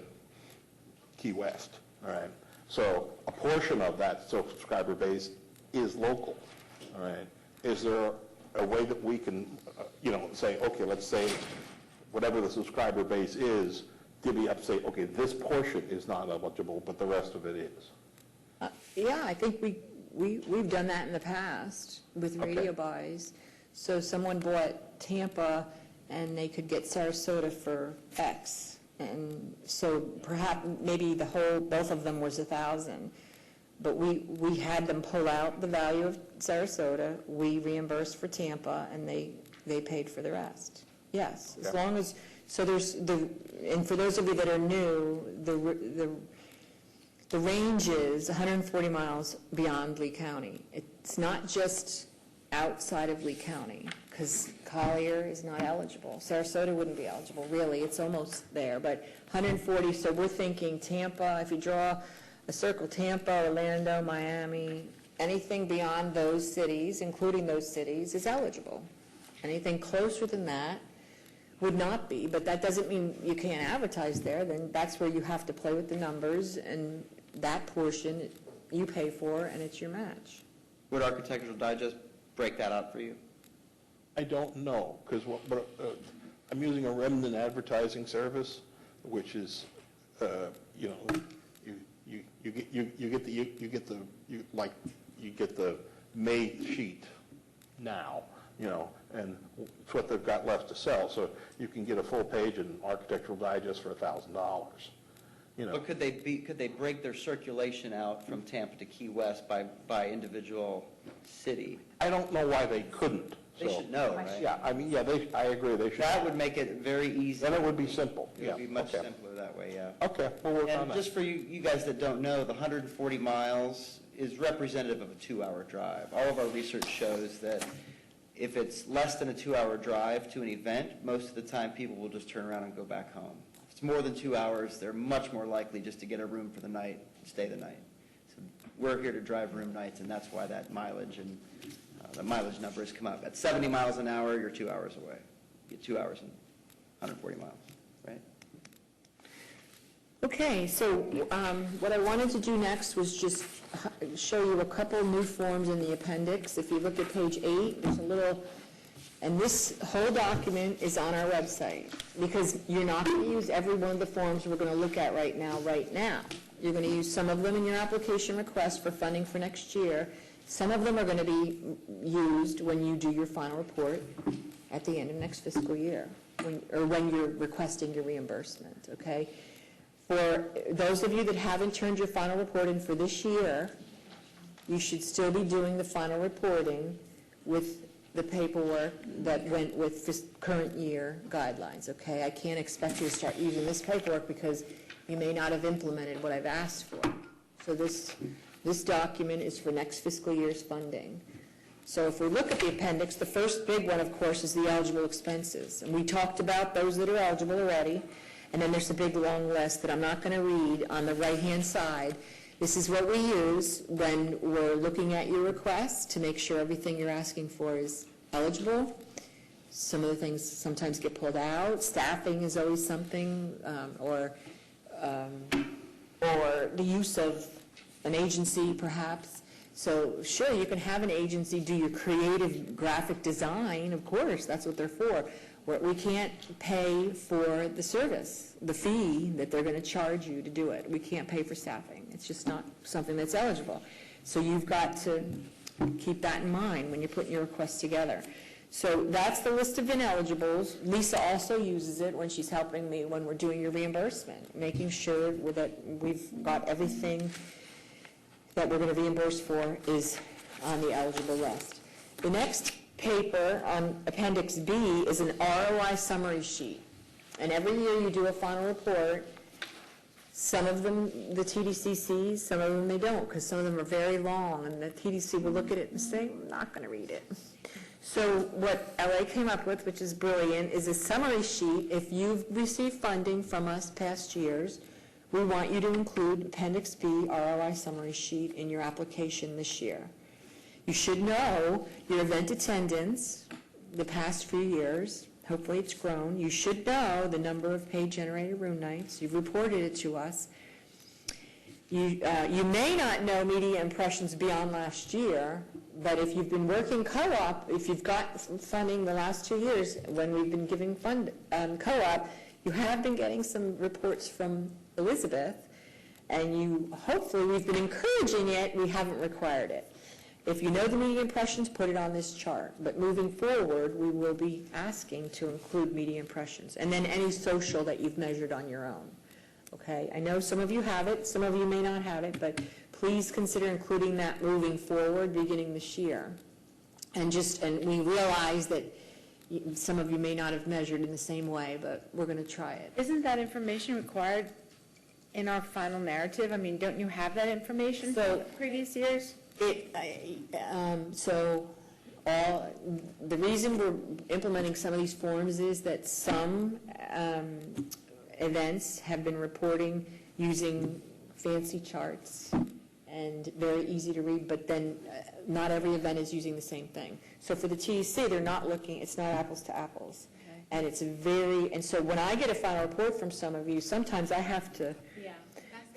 Key West, all right? So a portion of that subscriber base is local, all right? Is there a way that we can, say, okay, let's say whatever the subscriber base is, divvy up, say, okay, this portion is not eligible, but the rest of it is? Yeah, I think we've done that in the past with radio buys. So someone bought Tampa and they could get Sarasota for X. And so perhaps maybe both of them was 1,000. But we had them pull out the value of Sarasota, we reimbursed for Tampa, and they paid for the rest. Yes, as long as, so there's and for those of you that are new, the range is 140 miles beyond Lee County. It's not just outside of Lee County, because Collier is not eligible. Sarasota wouldn't be eligible, really. It's almost there, but 140, so we're thinking Tampa, if you draw a circle, Tampa, Orlando, Miami, anything beyond those cities, including those cities, is eligible. Anything closer than that would not be, but that doesn't mean you can't advertise there. Then that's where you have to play with the numbers, and that portion you pay for, and it's your match. Would Architectural Digest break that out for you? I don't know, because I'm using a remnant advertising service, which is, you get the May sheet now, and it's what they've got left to sell. So you can get a full page in Architectural Digest for $1,000. But could they break their circulation out from Tampa to Key West by individual city? I don't know why they couldn't. They should know, right? Yeah, I agree, they should. That would make it very easy. Then it would be simple, It would be much simpler that way, yeah. Okay, we'll work on And that. just for you guys that don't know, the 140 miles is representative of a 2-hour drive. All of our research shows that if it's less than a 2-hour drive to an event, most of the time people will just turn around and go back home. If it's more than 2 hours, they're much more likely just to get a room for the night and stay the night. So we're here to drive room nights, and that's why that mileage and the mileage number has come up. At 70 miles an hour, you're 2 hours away. You get 2 hours and 140 miles, right? Okay, so what I wanted to do next was just show you a couple new forms in the appendix. If you look at page 8, there's a little, and this whole document is on our website, because you're not going to use every one of the forms we're going to look at right now. You're going to use some of them in your application request for funding for next year. Some of them are going to be used when you do your final report at the end of next fiscal year, when you're requesting your reimbursement, okay? For those of you that haven't turned your final report in for this year, you should still be doing the final reporting with the paperwork that went with this current year guidelines, okay? I can't expect you to start using this paperwork because you may not have implemented what I've asked for. So this document is for next fiscal year's funding. So if we look at the appendix, the first big one, of course, is the eligible expenses. And we talked about those that are eligible already. And then there's a big long list that I'm not going to read on the right-hand side. This is what we use when we're looking at your request to make sure everything you're asking for is eligible. Some of the things sometimes get pulled out. Staffing is always something, or the use of an agency, perhaps. So sure, you can have an agency do your creative graphic design, of course, that's what they're for. We can't pay for the service, the fee that they're going to charge you to do it. We can't pay for staffing. It's just not something that's eligible. So you've got to keep that in mind when you're putting your request together. So that's the list of ineligibles. Lisa also uses it when she's helping me when we're doing your reimbursement, making sure that we've got everything that we're going to reimburse for is on the eligible list. The next paper on Appendix B is an ROI summary sheet. And every year you do a final report. Some of them the TDC sees, some of them they don't, because some of them are very long, and the TDC will look at it and say, I'm not going to read it. So what LA came up with, which is brilliant, is a summary sheet. If you've received funding from us past years, we want you to include Appendix B ROI summary sheet in your application this year. You should know your event attendance the past few years. Hopefully it's grown. You should know the number of paid-generated room nights. You've reported it to us. You may not know media impressions beyond last year, but if you've been working co-op, if you've got funding the last 2 years when we've been giving co-op, you have been getting some reports from Elizabeth, and hopefully we've been encouraging it, we haven't required it. If you know the media impressions, put it on this chart. But moving forward, we will be asking to include media impressions, and then any social that you've measured on your own. Okay? I know some of you have it, some of you may not have it, but please consider including that moving forward beginning this year. And we realize that some of you may not have measured in the same way, but we're going to try it. Isn't that information required in our final narrative? I mean, don't you have that information from previous years? The reason we're implementing some of these forms is that some events have been reporting using fancy charts and very easy to read, but then not every event is using the same thing. So for the TEC, they're not looking, it's not apples to apples. Okay. And so when I get a final report from some of you, sometimes I have to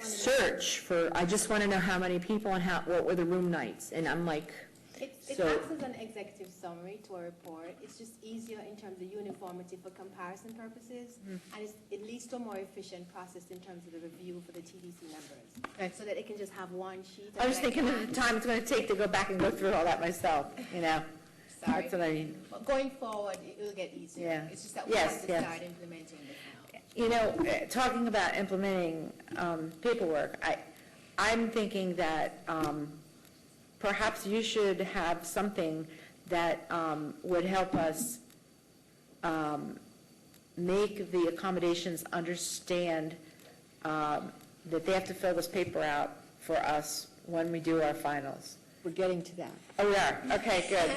search for, I just want to know how many people and what were the room nights. And I'm like, It acts as an executive summary to a report. It's just easier in terms of uniformity for comparison purposes, and it leads to a more efficient process in terms of the review for the TDC members, so that they can just have one sheet. I was thinking of the time it's going to take to go back and go through all that myself, Sorry. That's what I mean. But going forward, it will get easier. Yeah. It's just that we have to start implementing this now. You know, talking about implementing paperwork, I'm thinking that perhaps you should have something that would help us make the accommodations understand that they have to fill this paper out for us when we do our finals. We're getting to that. Oh, we are? Okay, good.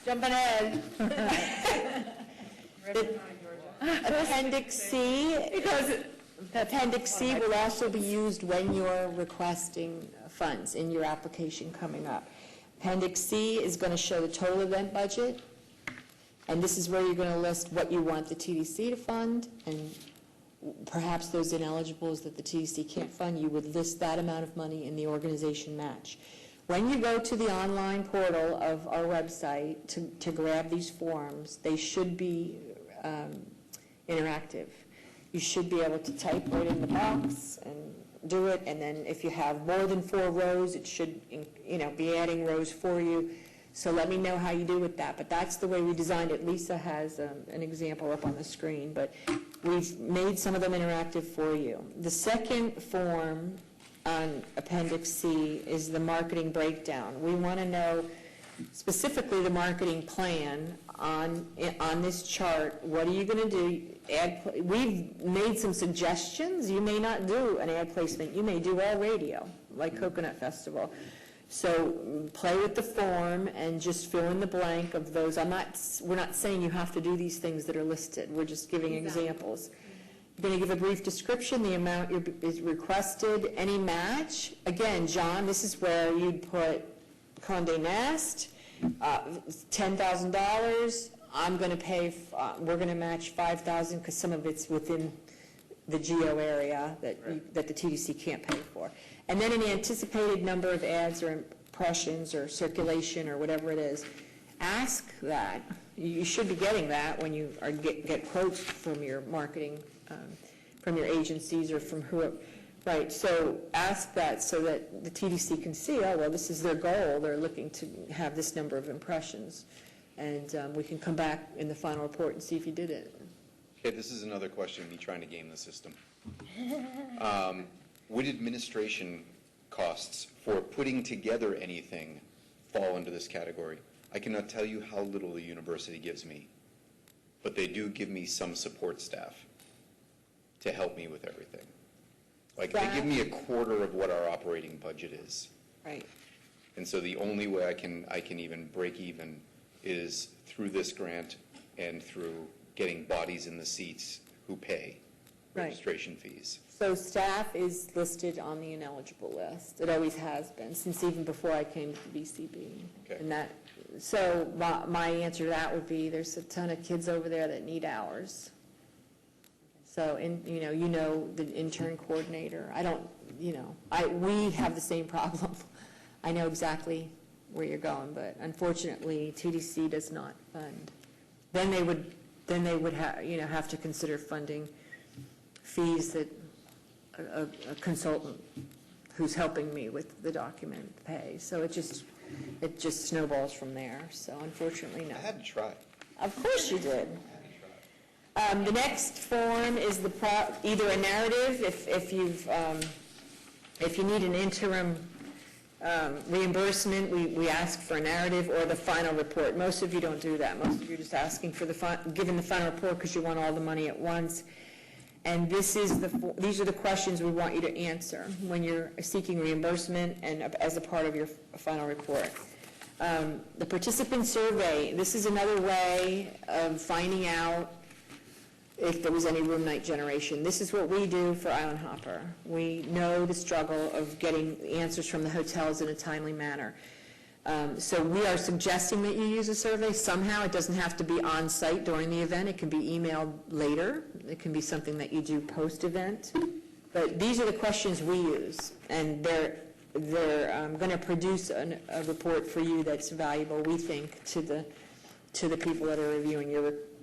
Jumping ahead. Appendix C, because Appendix C will also be used when you're requesting funds in your application coming up. Appendix C is going to show the total event budget, and this is where you're going to list what you want the TDC to fund, and perhaps those ineligibles that the TDC can't fund, you would list that amount of money in the organization match. When you go to the online portal of our website to grab these forms, they should be interactive. You should be able to type right in the box and do it, and then if you have more than 4 rows, it should be adding rows for you. So let me know how you do with that. But that's the way we designed it. Lisa has an example up on the screen, but we've made some of them interactive for you. The second form on Appendix C is the marketing breakdown. We want to know specifically the marketing plan on this chart. What are you going to do? We've made some suggestions. You may not do an ad placement. You may do all radio, like Coconut Festival. So play with the form and just fill in the blank of those. We're not saying you have to do these things that are listed. We're just giving examples. You're going to give a brief description, the amount is requested, any match. Again, John, this is where you'd put Condé Nast, $10,000. I'm going to pay, we're going to match $5,000 because some of it's within the geo area that the TDC can't pay for. And then an anticipated number of ads or impressions or circulation or whatever it is. Ask that. You should be getting that when you get quotes from your marketing, from your agencies or from whoever. Right, so ask that so that the TDC can see, oh, well, this is their goal. They're looking to have this number of impressions. And we can come back in the final report and see if you did it. Okay, this is another question, me trying to game the system. Would administration costs for putting together anything fall into this category? I cannot tell you how little the university gives me, but they do give me some support staff to help me with everything. Like, they give me a quarter of what our operating budget is. Right. And so the only way I can even break even is through this grant and through getting bodies in the seats who pay. Right. registration fees. So staff is listed on the ineligible list. It always has been, since even before I came to the VCB. Okay. And that, so my answer to that would be, there's a ton of kids over there that need hours. So, you know, the intern coordinator, I don't, we have the same problem. I know exactly where you're going, but unfortunately, TDC does not fund. Then they would have to consider funding fees that a consultant who's helping me with the document pays. So it just snowballs from there. So unfortunately, no. I had to try. Of course you did. The next form is either a narrative, if you need an interim reimbursement, we ask for a narrative, or the final report. Most of you don't do that. Most of you are just asking for giving the final report because you want all the money at once. And these are the questions we want you to answer when you're seeking reimbursement and as a part of your final report. The participant survey, this is another way of finding out if there was any room night generation. This is what we do for Island Hopper. We know the struggle of getting answers from the hotels in a timely manner. So we are suggesting that you use a survey somehow. It doesn't have to be on site during the event. It can be emailed later. It can be something that you do post-event. But these are the questions we use, and they're going to produce a report for you that's valuable, we think, to the people that are reviewing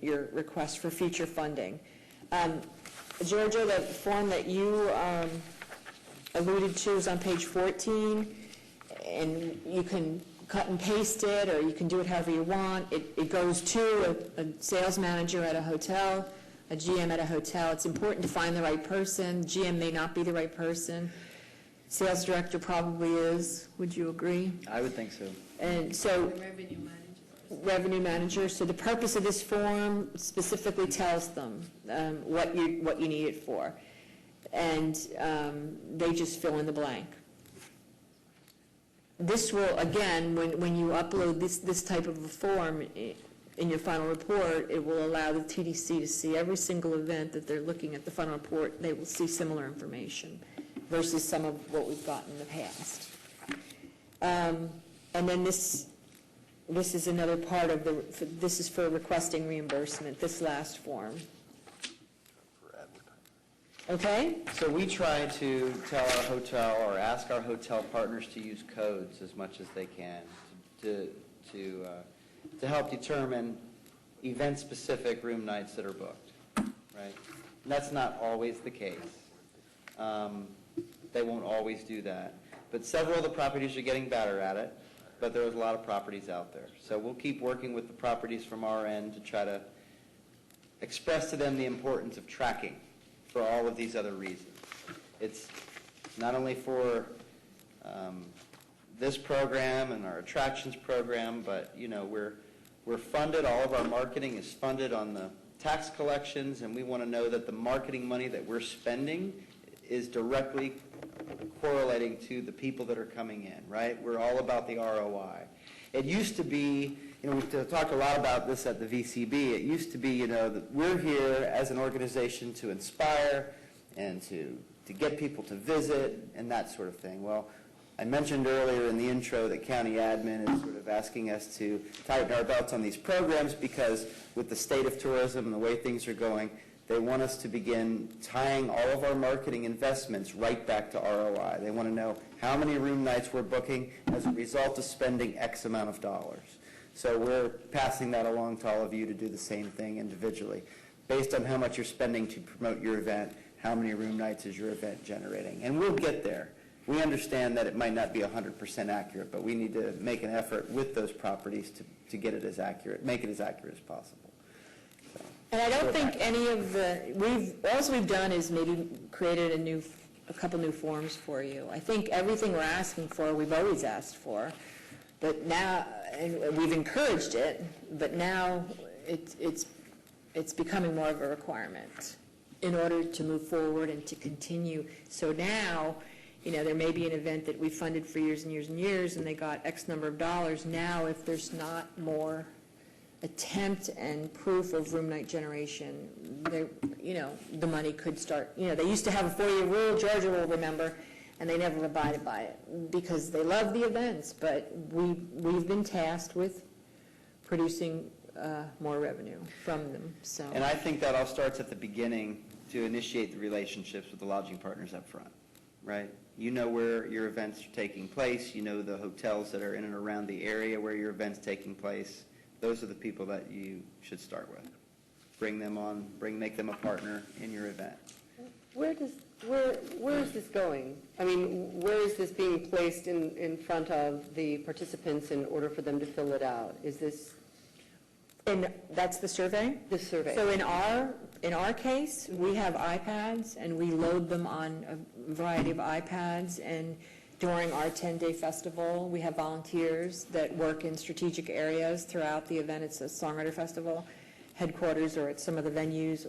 your request for future funding. Georgia, the form that you alluded to is on page 14, and you can cut and paste it, or you can do it however you want. It goes to a sales manager at a hotel, a GM at a hotel. It's important to find the right person. GM may not be the right person. Sales director probably is. Would you agree? I would think so. And so revenue manager. So the purpose of this form specifically tells them what you need it for, and they just fill in the blank. This will, again, when you upload this type of a form in your final report, it will allow the TDC to see every single event that they're looking at the final report. They will see similar information versus some of what we've gotten in the past. And then this is another part of this is for requesting reimbursement, this last form. Okay? So we try to tell our hotel or ask our hotel partners to use codes as much as they can to help determine event-specific room nights that are booked, right? And that's not always the case. They won't always do that. But several of the properties are getting better at it, but there's a lot of properties out there. So we'll keep working with the properties from our end to try to express to them the importance of tracking for all of these other reasons. It's not only for this program and our attractions program, but we're funded, all of our marketing is funded on the tax collections, and we want to know that the marketing money that we're spending is directly correlating to the people that are coming in, right? We're all about the ROI. It used to be, we've talked a lot about this at the VCB. It used to be, that we're here as an organization to inspire and to get people to visit and that sort of thing. Well, I mentioned earlier in the intro that county admin is sort of asking us to tighten our belts on these programs because with the state of tourism and the way things are going, they want us to begin tying all of our marketing investments right back to ROI. They want to know how many room nights we're booking as a result of spending X amount of dollars. So we're passing that along to all of you to do the same thing individually. Based on how much you're spending to promote your event, how many room nights is your event generating? And we'll get there. We understand that it might not be 100% accurate, but we need to make an effort with those properties to get it as accurate, make it as accurate as possible. And I don't think any of all we've done is maybe created a couple new forms for you. I think everything we're asking for, we've always asked for, but now, and we've encouraged it, but now it's becoming more of a requirement in order to move forward and to continue. So now, there may be an event that we funded for years and years and years, and they got X number of dollars. Now, if there's not more attempt and proof of room night generation, the money could start, they used to have a 4-year rule, Georgia will remember, and they never abided by it because they love the events, but we've been tasked with producing more revenue from them, so. And I think that all starts at the beginning to initiate the relationships with the lodging partners up front, right? You know where your events are taking place. You know the hotels that are in and around the area where your event's taking place. Those are the people that you should start with. Bring them on, make them a partner in your event. Where is this going? I mean, where is this being placed in front of the participants in order for them to fill it out? Is this? And that's the survey? The survey. So in our case, we have iPads, and we load them on a variety of iPads, and during our 10-day festival, we have volunteers that work in strategic areas throughout the event. It's a songwriter festival headquarters or at some of the venues,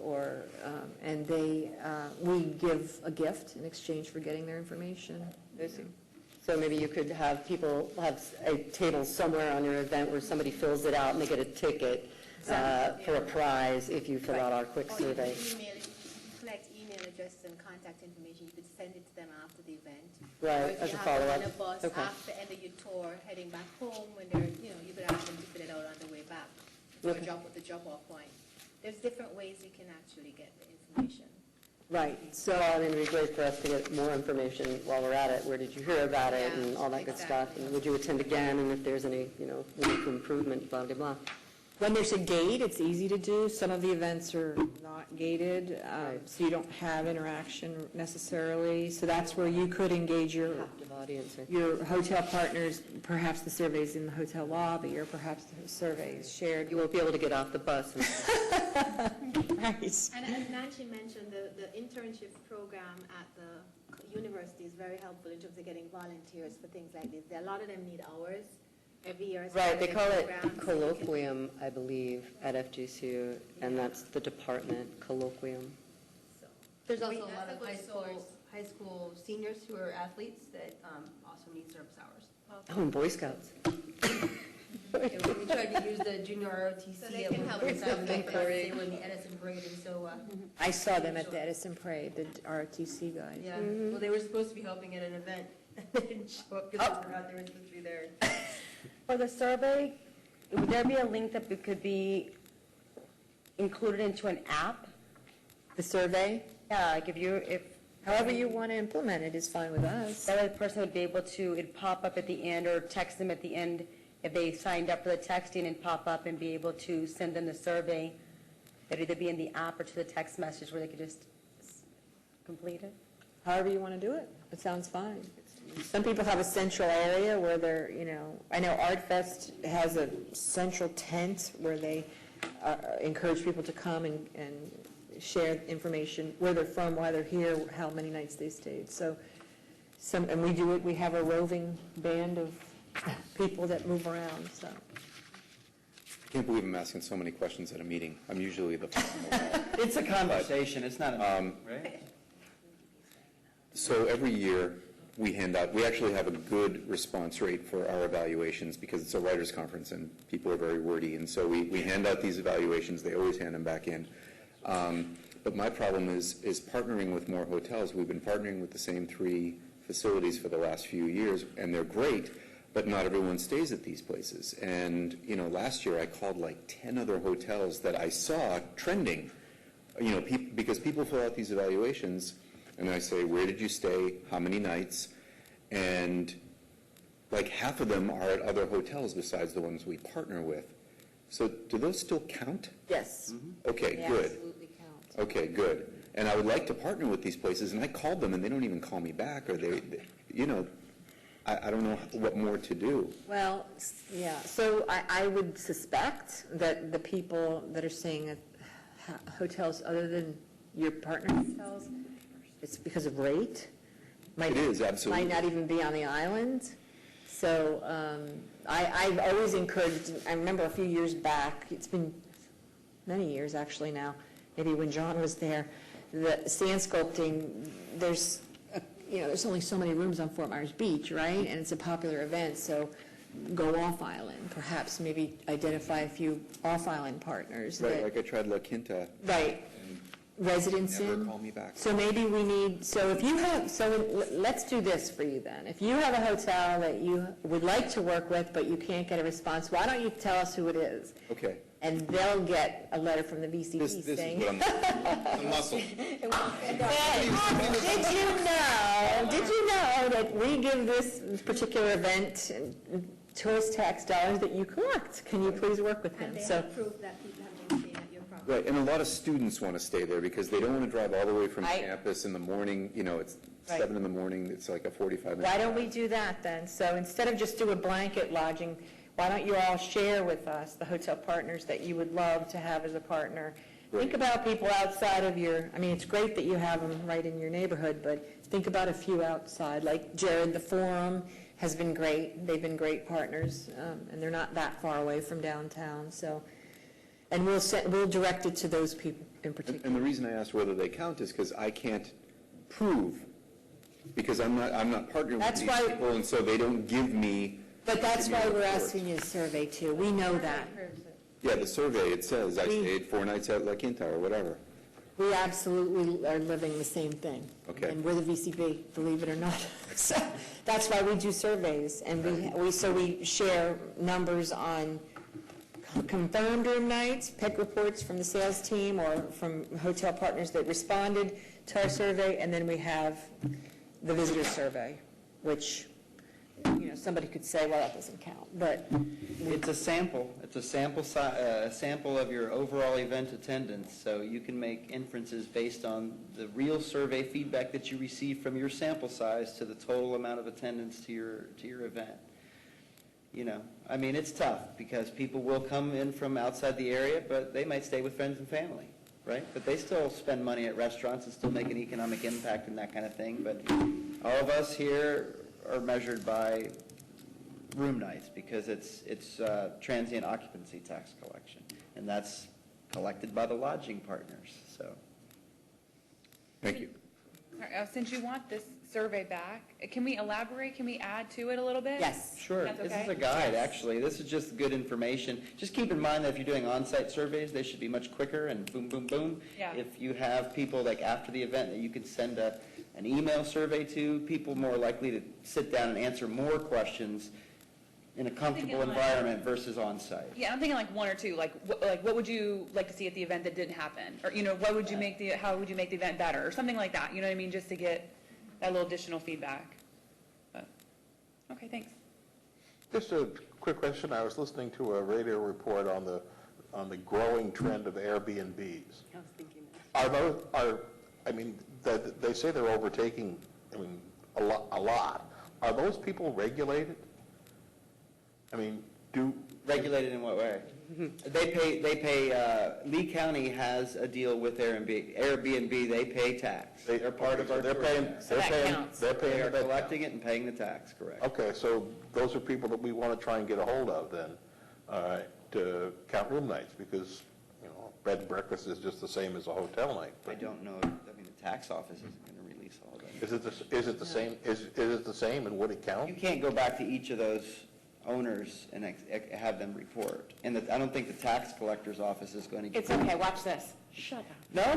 and we give a gift in exchange for getting their information. So maybe you could have people have a table somewhere on your event where somebody fills it out and they get a ticket for a prize if you fill out our quick survey. Collect email addresses and contact information. You could send it to them after the event. Right, as a follow-up. On a bus after the end of your tour, heading back home, when they're, you could ask them to fill it out on the way back, or drop at the drop-off point. There's different ways you can actually get the information. Right. So I mean, it'd be great for us to get more information while we're at it. Where did you hear about it, and all that good stuff? And would you attend again? And if there's any, room for improvement, blah blah blah. When there's a gate, it's easy to do. Some of the events are not gated, so you don't have interaction necessarily. So that's where you could engage your hotel partners. Perhaps the survey's in the hotel lobby, or perhaps the survey is shared. You won't be able to get off the bus. Right. And as Nancy mentioned, the internship program at the university is very helpful in terms of getting volunteers for things like this. A lot of them need hours. Every year. Right, they call it colloquium, I believe, at FGCU, and that's the department, colloquium. There's also a lot of high school seniors who are athletes that also need service hours. Oh, and Boy Scouts. We tried to use the junior ROTC So they can help with they were in the Edison parade, and so. I saw them at the Edison parade, the ROTC guys. Yeah, well, they were supposed to be helping at an event. They didn't show up because they forgot they were supposed to be there. For the survey, would there be a link that could be included into an app? The survey? Yeah, like if however you want to implement it is fine with us. That way the person would be able to, it'd pop up at the end or text them at the end if they signed up for the texting and pop up and be able to send them the survey. That'd either be in the app or to the text message where they could just complete it. However you want to do it. It sounds fine. Some people have a central area where they're, I know Art Fest has a central tent where they encourage people to come and share information, where they're from, why they're here, how many nights they stayed. So, and we do it, we have a roving band of people that move around, so. I can't believe I'm asking so many questions at a meeting. I'm usually the It's a conversation, it's not a right? So every year, we actually have a good response rate for our evaluations because it's a writers' conference and people are very wordy. And so we hand out these evaluations. They always hand them back in. But my problem is partnering with more hotels. We've been partnering with the same 3 facilities for the last few years, and they're great, but not everyone stays at these places. And, last year I called like 10 other hotels that I saw trending, because people fill out these evaluations, and I say, where did you stay? How many nights? And like half of them are at other hotels besides the ones we partner with. So do those still count? Yes. Okay, They good. absolutely count. Okay, good. And I would like to partner with these places, and I called them, and they don't even call me back, or I don't know what more to do. Well, yeah, so I would suspect that the people that are staying at hotels other than your partner hotels, it's because of rate. It is, absolutely. Might not even be on the island. So I've always encouraged, I remember a few years back, it's been many years actually now, maybe when John was there, the sand sculpting, there's only so many rooms on Fort Myers Beach, right? And it's a popular event, so go off-island, perhaps maybe identify a few off-island partners. Right, that- like I tried La Quinta. Right, residents Never in. call me back. So maybe we need, so if you have, let's do this for you then. If you have a hotel that you would like to work with, but you can't get a response, why don't you tell us who it is? Okay. And they'll get a letter from the VCP This is saying. what I'm, the muscle. Did you know that we give this particular event tourist tax dollars that you collect? Can you please work with him? And they So, have proof that people have been staying at your property. Right, and a lot of students want to stay there because they don't want to drive all the way from Right. campus in the morning, it's Right. 7 in the morning, it's like a 45-minute. why don't we do that then? So instead of just do a blanket lodging, why don't you all share with us the hotel partners that you would love to have as a partner? Think about people outside of it's great that you have them right in your neighborhood, but think about a few outside, like Jared, the Forum has been great. They've been great partners, and they're not that far away from downtown, so. And we'll direct it to those people in particular. And the reason I asked whether they count is because I can't prove, because I'm not partnering with That's these why- people, and so they don't give me. But that's why we're reports. asking you to survey too. We know that. Yeah, the survey, it says I stayed 4 nights at La Quinta or whatever. We absolutely are living the same thing. Okay. And we're the VCB, believe it or not. So that's why we do surveys, and we share numbers on confirmed room nights, pick reports from the sales team or from hotel partners that responded to our survey, and then we have the visitor survey, which, somebody could say, well, that doesn't count, but It's a sample. It's a sample of your overall event attendance, so you can make inferences based on the real survey feedback that you receive from your sample size to the total amount of attendance to your event. It's tough because people will come in from outside the area, but they might stay with friends and family, right? But they still spend money at restaurants and still make an economic impact and that kind of thing. But all of us here are measured by room nights because it's transient occupancy tax collection, and that's collected by the lodging partners. So, Thank you. Since you want this survey back, can we elaborate? Can we add to it a little bit? yes. sure, That's this okay? is a guide, actually. This is just good information. Just keep in mind that if you're doing on-site surveys, they should be much quicker and boom, boom, boom. Yeah. If you have people like after the event that you could send an email survey to, people more likely to sit down and answer more questions in a comfortable like- environment versus on-site. Yeah, I'm thinking like one or two, like what would you like to see at the event that didn't happen? Or, what would you how would you make the event better? Or something like that, you know what I mean? Just to get that little additional feedback. But, okay, thanks. Just a quick question. I was listening to a radio report on the growing trend of Airbnbs. I was thinking that. They say they're overtaking, a lot. Are those people regulated? Regulated in what way? They pay, Lee County has a deal with Airbnb, they pay tax. They're part of our. They're paying, tourism they're tax. paying, counts. they're They paying are the bed collecting it and paying the tax, correct. Okay, so those are people that we want to try and get a hold of then, to count room nights, because, bed and breakfast is just the same as a hotel night. I don't know, the tax office isn't going to release all of that. Is it the same, is it the same, and would it count? You can't go back to each of those owners and have them report. And I don't think the tax collector's office is going to get. It's okay, watch this. Shut up.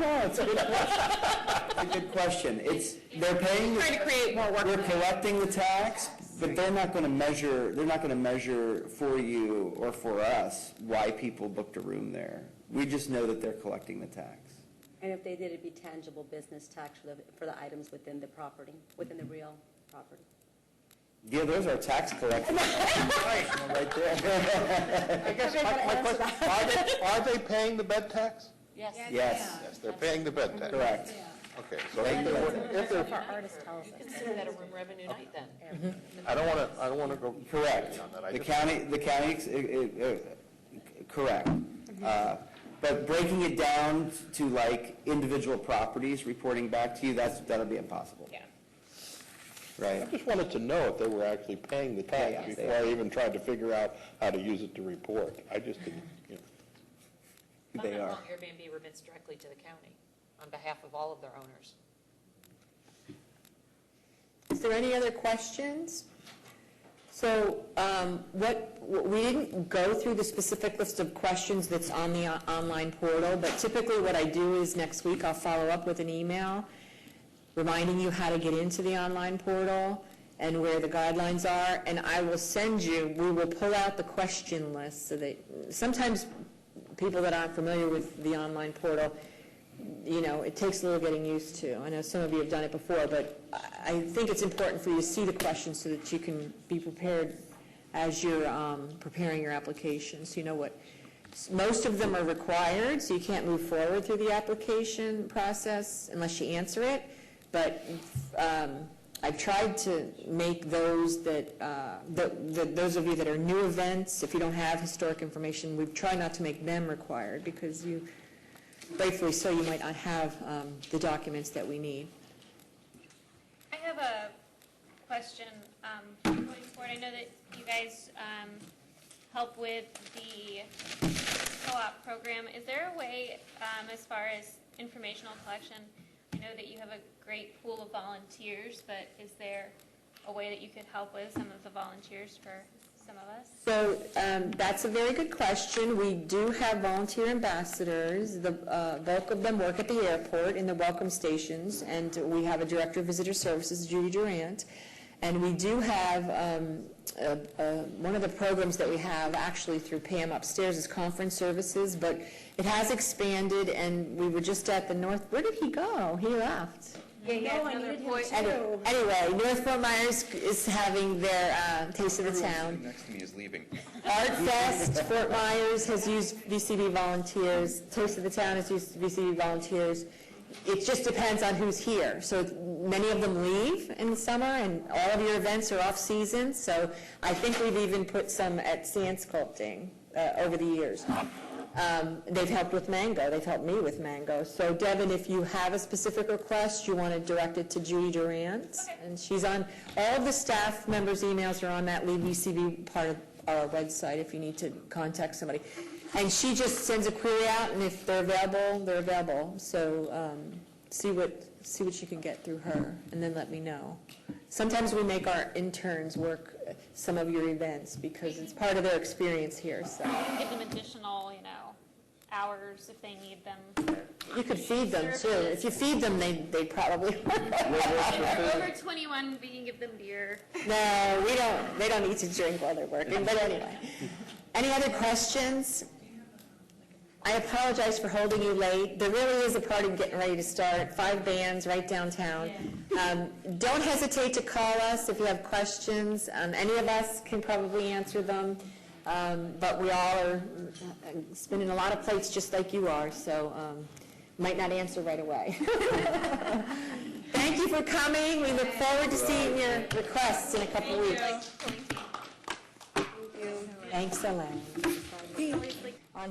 No, it's a good question. It's a good question. They're paying. Trying to create more work. They're collecting the tax, but they're not going to measure for you or for us why people booked a room there. We just know that they're collecting the tax. And if they did, it'd be tangible business tax for the items within the property, within the real property. Yeah, those are tax collectors. Right there. I guess my question, are they paying the bed tax? Yes. Yes, Yes, they're paying the bed tax. correct. Okay, so if they're, You consider that a room revenue night then? I don't want to go. Correct. On that. I The just- county, correct. But breaking it down to like individual properties, reporting back to you, that'll be impossible. Yeah. I Right? just wanted to know if they were actually paying the tax Yes, they before I even tried to figure out how to use it to report. I just didn't, They are. Airbnb remits directly to the county on behalf of all of their owners. Is there any other questions? So we didn't go through the specific list of questions that's on the online portal, but typically what I do is next week I'll follow up with an email reminding you how to get into the online portal and where the guidelines are, and I will send you, we will pull out the question list so that sometimes people that aren't familiar with the online portal, it takes a little getting used to. I know some of you have done it before, but I think it's important for you to see the questions so that you can be prepared as you're preparing your application. So you know what, most of them are required, so you can't move forward through the application process unless you answer it. But I've tried to make those those of you that are new events, if you don't have historic information, we've tried not to make them required because rightfully so, you might not have the documents that we need. I have a question going forward. I know that you guys help with the co-op program. Is there a way, as far as informational collection, I know that you have a great pool of volunteers, but is there a way that you could help with some of the volunteers for some of us? So that's a very good question. We do have volunteer ambassadors. The bulk of them work at the airport in the welcome stations, and we have a director of visitor services, Judy Durant. And we do have one of the programs that we have actually through Pam upstairs is conference services, but it has expanded, and we were just at the North, where did he go? He left. Anyway, North Fort Myers is having their Taste of the Town. Next to me is leaving. Art Fest, Fort Myers has used VCB volunteers. Taste of the Town has used VCB volunteers. It just depends on who's here. So many of them leave in the summer, and all of your events are off-season. So I think we've even put some at sand sculpting over the years. They've helped with Mango. They've helped me with Mango. So, Devin, if you have a specific request, you want to direct it to Judy Durant. Okay. And she's on, all of the staff members' emails are on that Lead VCB part of our website if you need to contact somebody. And she just sends a query out, and if they're available, they're available. So see what you can get through her, and then let me know. Sometimes we make our interns work some of your events because it's part of their experience here. So give them additional, hours if they need them. You could feed them too. If you feed them, they probably. Over 21, we can give them beer. No, we don't. They don't need to drink while they're working. But anyway, any other questions? I apologize for holding you late. There really is a party getting ready to start. 5 bands right downtown. Don't hesitate to call us if you have questions. Any of us can probably answer them. But we all are spinning a lot of plates just like you are, so might not answer right away. Thank you for coming. We look forward to seeing your requests in a couple of weeks. Thank you. Thanks, Elaine. On